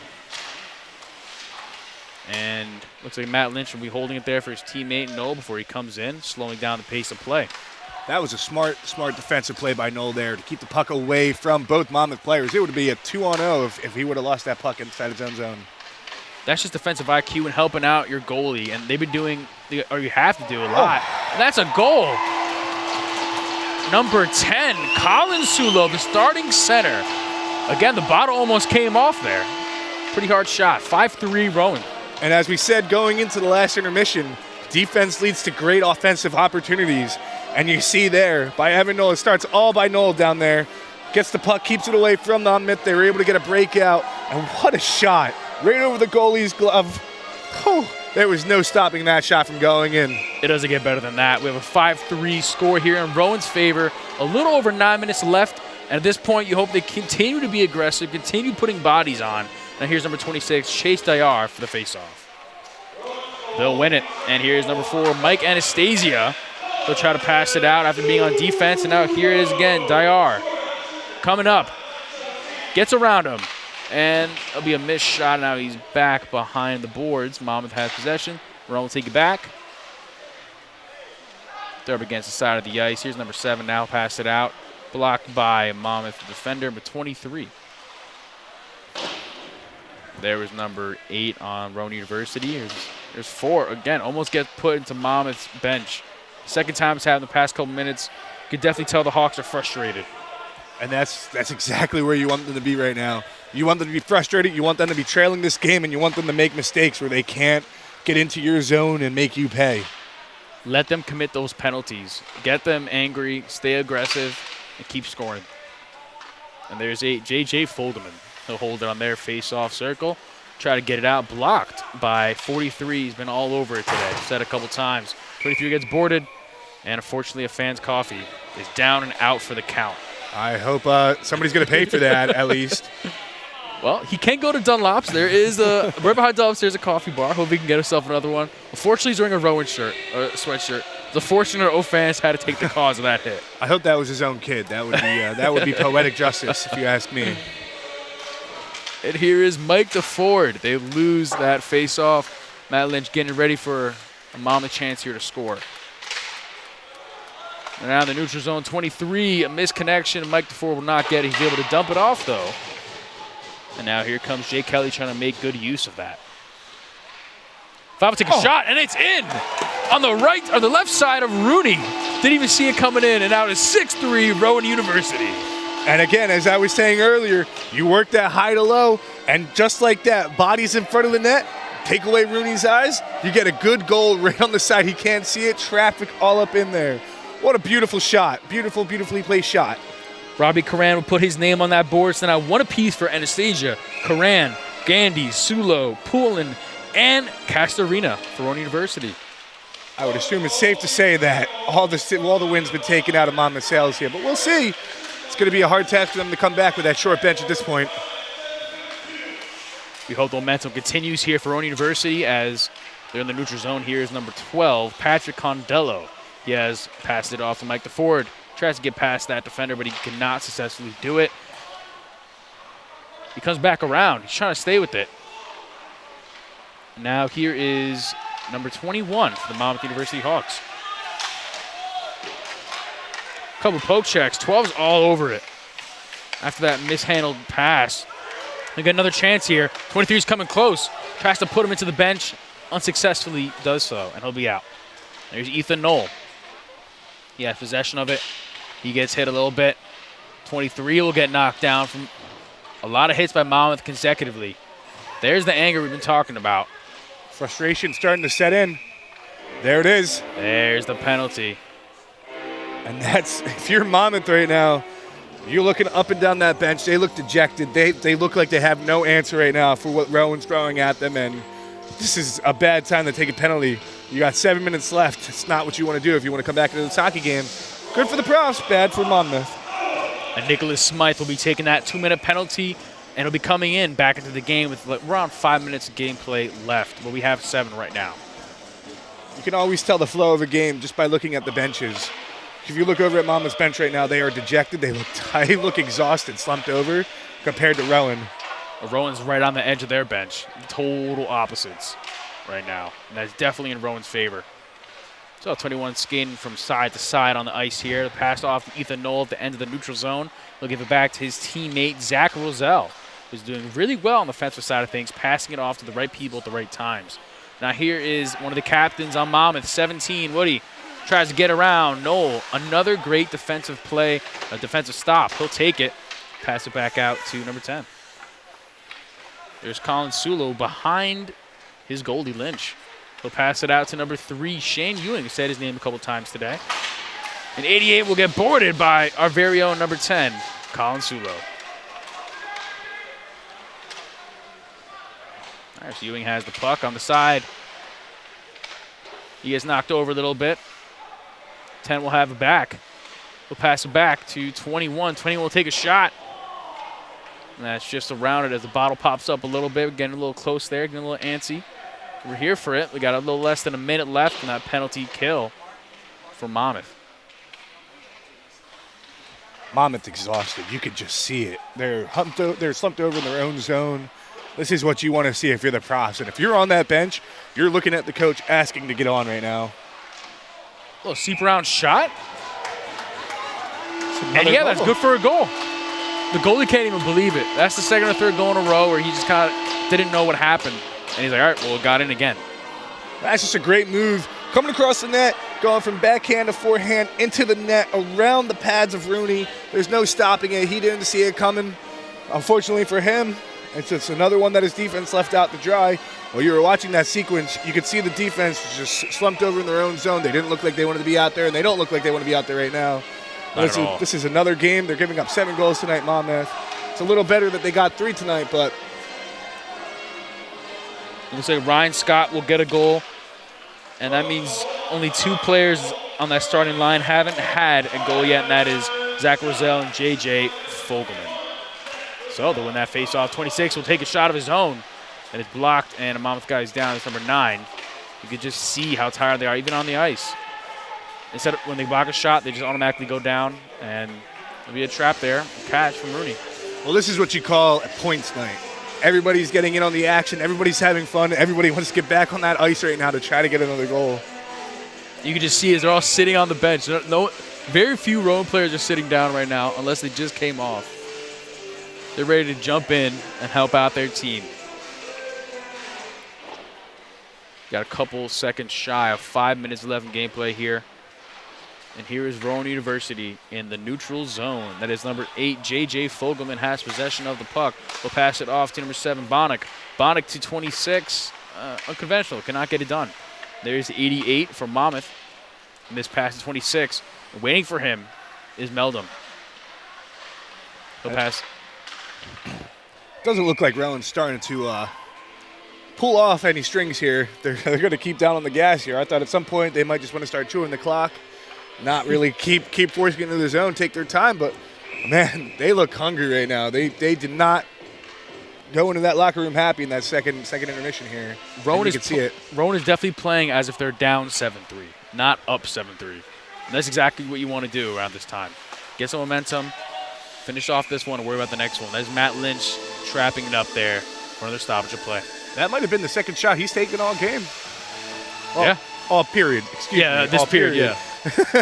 And looks like Matt Lynch will be holding it there for his teammate Knoll before he comes in, slowing down the pace of play. That was a smart defensive play by Knoll there to keep the puck away from both Monmouth players. It would be a 2-on-0 if he would have lost that puck inside his own zone. That's just defensive IQ and helping out your goalie, and they've been doing, or you have to do a lot. And that's a goal. Number 10, Colin Sulo, the starting center. Again, the bottle almost came off there. Pretty hard shot. 5-3 Rowan. And as we said going into the last intermission, defense leads to great offensive opportunities. And you see there, by Evan Knoll, it starts all by Knoll down there. Gets the puck, keeps it away from Monmouth. They were able to get a breakout. And what a shot. Right over the goalie's glove. Oh, there was no stopping that shot from going in. It doesn't get better than that. We have a 5-3 score here in Rowan's favor. A little over 9 minutes left. And at this point, you hope they continue to be aggressive, continue putting bodies on. Now here's number 26, Chase Dayar for the faceoff. They'll win it. And here's number 4, Mike Anastasia. They'll try to pass it out after being on defense. And now here it is again, Dayar coming up. Gets around him. And it'll be a missed shot. Now he's back behind the boards. Monmouth has possession. Rowan will take it back. They're up against the side of the ice. Here's number 7 now. Pass it out. Blocked by Monmouth defender, number 23. There was number 8 on Rowan University. There's 4. Again, almost gets put into Monmouth's bench. Second time it's happened in the past couple minutes. You can definitely tell the Hawks are frustrated. And that's exactly where you want them to be right now. You want them to be frustrated, you want them to be trailing this game, and you want them to make mistakes where they can't get into your zone and make you pay. Let them commit those penalties. Get them angry, stay aggressive, and keep scoring. And there's J.J. Foldeman. He'll hold it on their face-off circle. Try to get it out. Blocked by 43. He's been all over it today. Said a couple times. 23 gets boarded. And unfortunately, a fan's coffee is down and out for the count. I hope somebody's going to pay for that at least. Well, he can go to Dunlop's. There is right behind Dunlop's, there's a coffee bar. Hope he can get himself another one. Unfortunately, he's wearing a Rowan shirt, or sweatshirt. The fortunate O fans had to take the cause of that hit. I hope that was his own kid. That would be poetic justice, if you ask me. And here is Mike DeFord. They lose that face-off. Matt Lynch getting ready for a Monmouth chance here to score. And now in the neutral zone, 23, a misconnection. Mike DeFord will not get it. He's able to dump it off, though. And now here comes Jay Kelly trying to make good use of that. Fava take a shot, and it's in on the right or the left side of Rooney. Didn't even see it coming in, and now it's 6-3 Rowan University. And again, as I was saying earlier, you work that high to low, and just like that, bodies in front of the net, take away Rooney's eyes, you get a good goal right on the side. He can't see it, traffic all up in there. What a beautiful shot. Beautiful, beautifully placed shot. Robbie Karan will put his name on that board. So now 1 apiece for Anastasia, Karan, Gandy, Sulo, Poulin, and Castorina for Rowan University. I would assume it's safe to say that all the wins been taken out of Monmouth Sales here, but we'll see. It's going to be a hard task for them to come back with that short bench at this point. We hope the momentum continues here for Rowan University as they're in the neutral zone. Here is number 12, Patrick Condello. He has passed it off to Mike DeFord. Tries to get past that defender, but he cannot successfully do it. He comes back around. He's trying to stay with it. Now here is number 21 for the Monmouth University Hawks. Couple poke checks. 12's all over it. After that mishandled pass. They get another chance here. 23's coming close. Tries to put him into the bench. Unsuccessfully does so, and he'll be out. There's Ethan Knoll. He has possession of it. He gets hit a little bit. 23 will get knocked down from a lot of hits by Monmouth consecutively. There's the anger we've been talking about. Frustration starting to set in. There it is. There's the penalty. And that's, if you're Monmouth right now, you're looking up and down that bench. They look dejected. They look like they have no answer right now for what Rowan's throwing at them. And this is a bad time to take a penalty. You got 7 minutes left. It's not what you want to do if you want to come back into this hockey game. Good for the profs, bad for Monmouth. And Nicholas Smythe will be taking that 2-minute penalty, and he'll be coming in back into the game with around 5 minutes of gameplay left, but we have 7 right now. You can always tell the flow of a game just by looking at the benches. If you look over at Monmouth's bench right now, they are dejected. They look exhausted, slumped over compared to Rowan. Rowan's right on the edge of their bench. Total opposites right now. And that's definitely in Rowan's favor. So 21 skating from side to side on the ice here. The pass off to Ethan Knoll at the end of the neutral zone. He'll give it back to his teammate, Zach Roselle, who's doing really well on the defensive side of things, passing it off to the right people at the right times. Now here is one of the captains on Monmouth, 17, Woody. Tries to get around. Knoll, another great defensive play, a defensive stop. He'll take it, pass it back out to number 10. There's Colin Sulo behind his goalie, Lynch. He'll pass it out to number 3, Shane Ewing, who said his name a couple times today. And 88 will get boarded by our very own number 10, Colin Sulo. All right, so Ewing has the puck on the side. He gets knocked over a little bit. 10 will have it back. We'll pass it back to 21. 21 will take a shot. And that's just around it as the bottle pops up a little bit. We're getting a little close there, getting a little antsy. We're here for it. We got a little less than a minute left in that penalty kill for Monmouth. Monmouth exhausted. You could just see it. They're slumped over in their own zone. This is what you want to see if you're the profs. And if you're on that bench, you're looking at the coach asking to get on right now. A little seep around shot. And yeah, that's good for a goal. The goalie can't even believe it. That's the second or third goal in a row where he just kind of didn't know what happened. And he's like, all right, well, it got in again. That's just a great move. Coming across the net, going from backhand to forehand into the net, around the pads of Rooney. There's no stopping it. He didn't see it coming. Unfortunately for him, it's just another one that his defense left out to dry. While you were watching that sequence, you could see the defense just slumped over in their own zone. They didn't look like they wanted to be out there, and they don't look like they want to be out there right now. This is another game. They're giving up 7 goals tonight, Monmouth. It's a little better that they got 3 tonight, but it looks like Ryan Scott will get a goal, and that means only 2 players on that starting line haven't had a goal yet, and that is Zach Roselle and J.J. Fogelman. So they'll win that face-off. 26 will take a shot of his own. That is blocked, and a Monmouth guy is down. It's number 9. You can just see how tired they are, even on the ice. Instead of when they block a shot, they just automatically go down, and there'll be a trap there. A catch from Rooney. Well, this is what you call a points night. Everybody's getting in on the action. Everybody's having fun. Everybody wants to get back on that ice right now to try to get another goal. You can just see as they're all sitting on the bench. Very few Rowan players are sitting down right now unless they just came off. They're ready to jump in and help out their team. Got a couple seconds shy of 5 minutes left in gameplay here. And here is Rowan University in the neutral zone. That is number 8, J.J. Fogelman has possession of the puck. We'll pass it off to number 7, Bonnick. Bonnick to 26. Unconventional, cannot get it done. There's 88 for Monmouth. And this pass to 26. Waiting for him is Meldum. He'll pass. Doesn't look like Rowan's starting to pull off any strings here. They're going to keep down on the gas here. I thought at some point they might just want to start chewing the clock. Not really keep forcing it into the zone, take their time, but man, they look hungry right now. They did not go into that locker room happy in that second intermission here. Rowan is see it. Rowan is definitely playing as if they're down 7-3, not up 7-3. And that's exactly what you want to do around this time. Get some momentum, finish off this one, and worry about the next one. There's Matt Lynch trapping it up there for another stoppage of play. That might have been the second shot he's taken all game. Yeah. All period. Excuse me. Yeah, this period, yeah.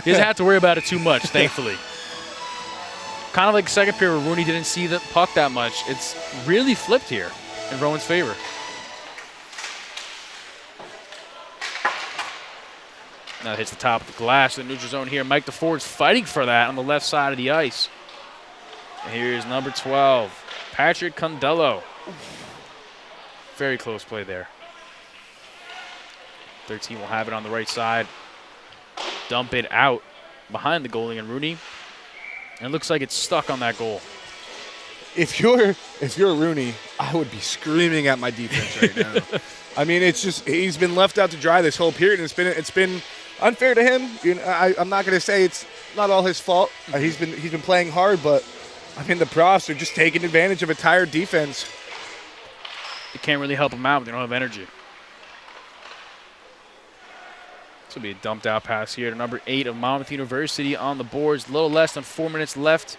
He doesn't have to worry about it too much, thankfully. Kind of like second period where Rooney didn't see the puck that much. It's really flipped here in Rowan's favor. Now hits the top of the glass in the neutral zone here. Mike DeFord's fighting for that on the left side of the ice. And here's number 12, Patrick Condello. Very close play there. 13 will have it on the right side. Dump it out behind the goalie and Rooney. And it looks like it's stuck on that goal. If you're Rooney, I would be screaming at my defense right now. I mean, it's just he's been left out to dry this whole period, and it's been unfair to him. You know, I'm not going to say it's not all his fault. He's been playing hard, but I mean the Profs are just taking advantage of a tired defense. They can't really help him out. They don't have energy. This will be a dumped out pass here to number 8 of Monmouth University on the boards. A little less than 4 minutes left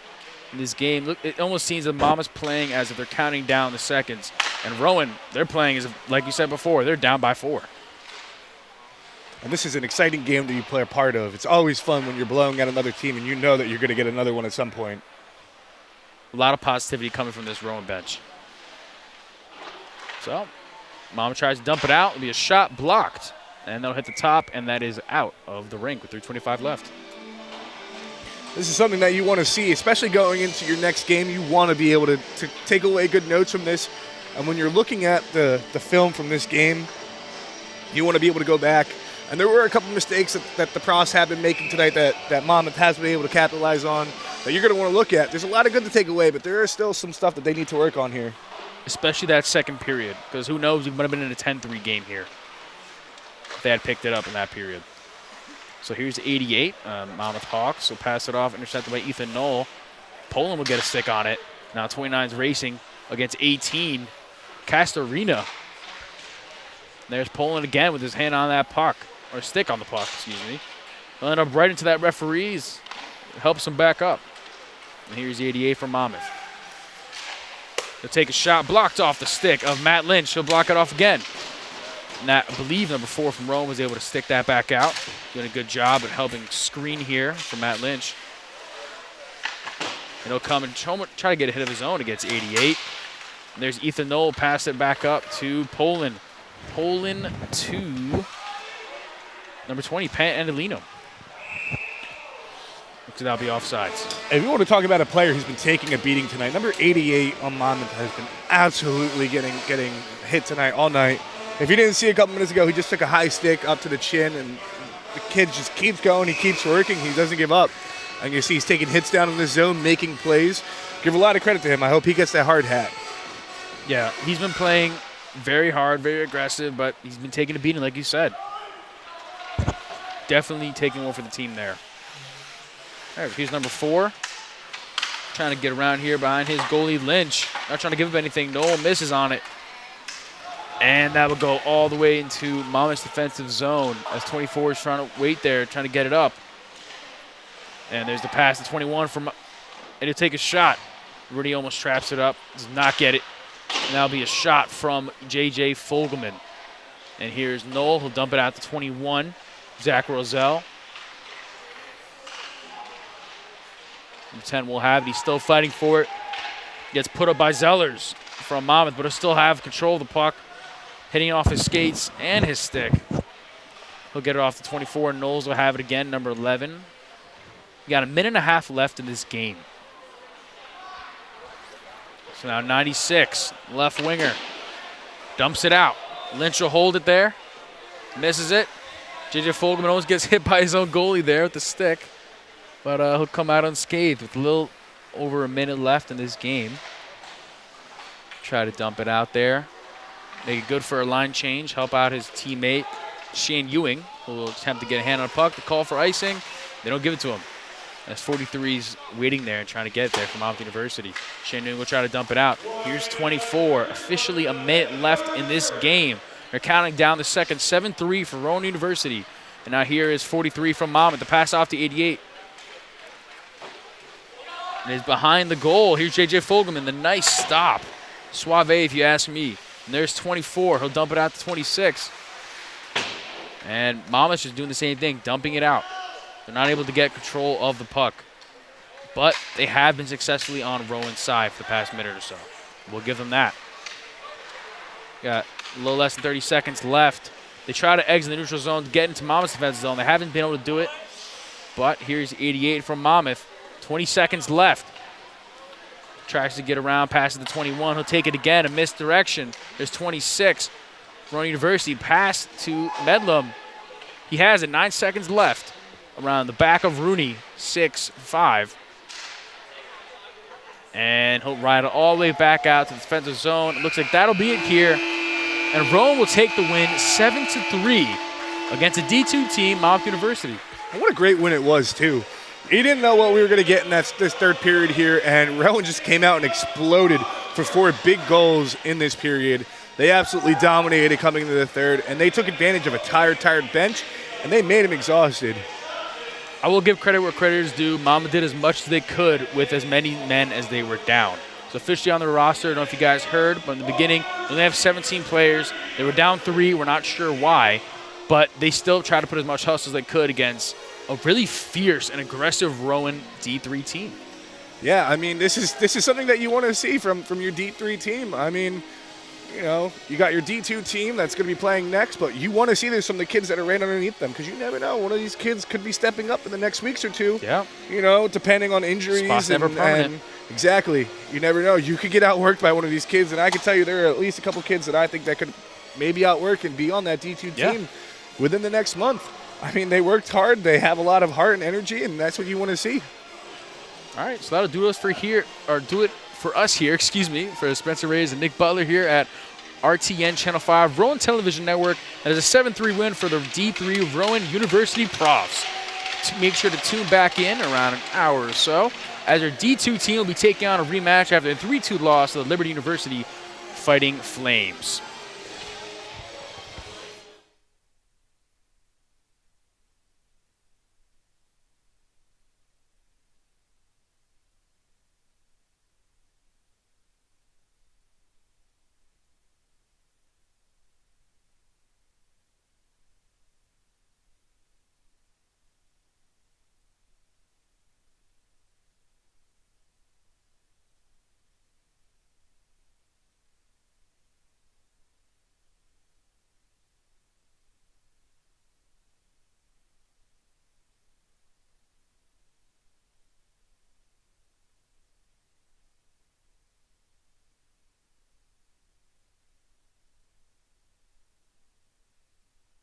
in this game. Look, it almost seems that Monmouth's playing as if they're counting down the seconds. And Rowan, they're playing as if, like you said before, they're down by 4. And this is an exciting game that you play a part of. It's always fun when you're blowing out another team and you know that you're going to get another one at some point. A lot of positivity coming from this Rowan bench. So, Monmouth tries to dump it out. It'll be a shot blocked. And they'll hit the top, and that is out of the rink with 3:25 left. This is something that you want to see, especially going into your next game. You want to be able to take away good notes from this. And when you're looking at the film from this game, you want to be able to go back. And there were a couple mistakes that the Profs have been making tonight that Monmouth has been able to capitalize on that you're going to want to look at. There's a lot of good to take away, but there is still some stuff that they need to work on here. Especially that second period, because who knows, we might have been in a 10-3 game here. They had picked it up in that period. So here's 88. Monmouth Hawks will pass it off, intercepted by Ethan Knoll. Poland will get a stick on it. Now 29's racing against 18. Castorina. There's Poland again with his hand on that puck, or stick on the puck, excuse me. He'll end up right into that referee's. Helps him back up. And here's the 88 from Monmouth. He'll take a shot blocked off the stick of Matt Lynch. He'll block it off again. And I believe number 4 from Rowan was able to stick that back out. Doing a good job at helping screen here for Matt Lynch. And he'll come and try to get a hit of his own against 88. And there's Ethan Knoll, pass it back up to Poland. Poland to number 20, Pat Andolino. Looks like that'll be offsides. If you want to talk about a player who's been taking a beating tonight, number 88 on Monmouth has been absolutely getting hit tonight all night. If you didn't see a couple minutes ago, he just took a high stick up to the chin, and the kid just keeps going. He keeps working. He doesn't give up. And you see he's taking hits down in the zone, making plays. Give a lot of credit to him. I hope he gets that hard hat. Yeah, he's been playing very hard, very aggressive, but he's been taking a beating, like you said. Definitely taking one for the team there. All right, here's number 4. Trying to get around here behind his goalie, Lynch. Not trying to give up anything. Noel misses on it. And that will go all the way into Monmouth's defensive zone as 24 is trying to wait there, trying to get it up. And there's the pass to 21 from, and he'll take a shot. Rudy almost traps it up, does not get it. And that'll be a shot from J.J. Fogelman. And here's Noel, he'll dump it out to 21. Zach Roselle. Number 10 will have it, he's still fighting for it. Gets put up by Zellers from Monmouth, but he'll still have control of the puck. Hitting off his skates and his stick. He'll get it off the 24. Knowles will have it again, number 11. We got a minute and a half left in this game. So now 96, left winger. Dumps it out. Lynch will hold it there. Misses it. J.J. Fogelman almost gets hit by his own goalie there with the stick. But he'll come out unscathed with a little over a minute left in this game. Try to dump it out there. Make it good for a line change. Help out his teammate, Shane Ewing, who will attempt to get a hand on a puck. The call for icing. They don't give it to him. As 43's waiting there and trying to get it there from Monmouth University. Shane Ewing will try to dump it out. Here's 24. Officially a minute left in this game. They're counting down the second. 7-3 for Rowan University. And now here is 43 from Monmouth. The pass off to 88. And it's behind the goal. Here's J.J. Fogelman. The nice stop. Suave, if you ask me. And there's 24. He'll dump it out to 26. And Monmouth's just doing the same thing, dumping it out. They're not able to get control of the puck. But they have been successfully on Rowan's side for the past minute or so. We'll give them that. Got a little less than 30 seconds left. They try to exit the neutral zone to get into Monmouth's defensive zone. They haven't been able to do it. But here's 88 from Monmouth. 20 seconds left. Tries to get around, passes the 21. He'll take it again, a misdirection. There's 26. Rowan University pass to Medlum. He has it, 9 seconds left. Around the back of Rooney, 6-5. And he'll ride it all the way back out to the defensive zone. It looks like that'll be it here. And Rowan will take the win 7-3 against a D2 team, Monmouth University. And what a great win it was, too. You didn't know what we were going to get in this third period here, and Rowan just came out and exploded for 4 big goals in this period. They absolutely dominated coming into the third, and they took advantage of a tired bench, and they made him exhausted. I will give credit where credit is due. Monmouth did as much as they could with as many men as they were down. So officially on the roster, I don't know if you guys heard, but in the beginning, they only have 17 players. They were down 3. We're not sure why, but they still tried to put as much hustle as they could against a really fierce and aggressive Rowan D3 team. Yeah, I mean, this is something that you want to see from your D3 team. I mean, you know, you got your D2 team that's going to be playing next, but you want to see this from the kids that are right underneath them, because you never know. One of these kids could be stepping up in the next weeks or two. Yeah. You know, depending on injuries. Spot's never permanent. Exactly. You never know. You could get outworked by one of these kids, and I can tell you there are at least a couple kids that I think that could maybe outwork and be on that D2 team within the next month. I mean, they worked hard. They have a lot of heart and energy, and that's what you want to see. All right, so that'll do us for here, or do it for us here, excuse me, for Spencer Reyes and Nick Butler here at RTN Channel 5, Rowan Television Network. That is a 7-3 win for the D3 Rowan University Profs. Make sure to tune back in around an hour or so, as our D2 team will be taking on a rematch after a 3-2 loss to the Liberty University Fighting Flames.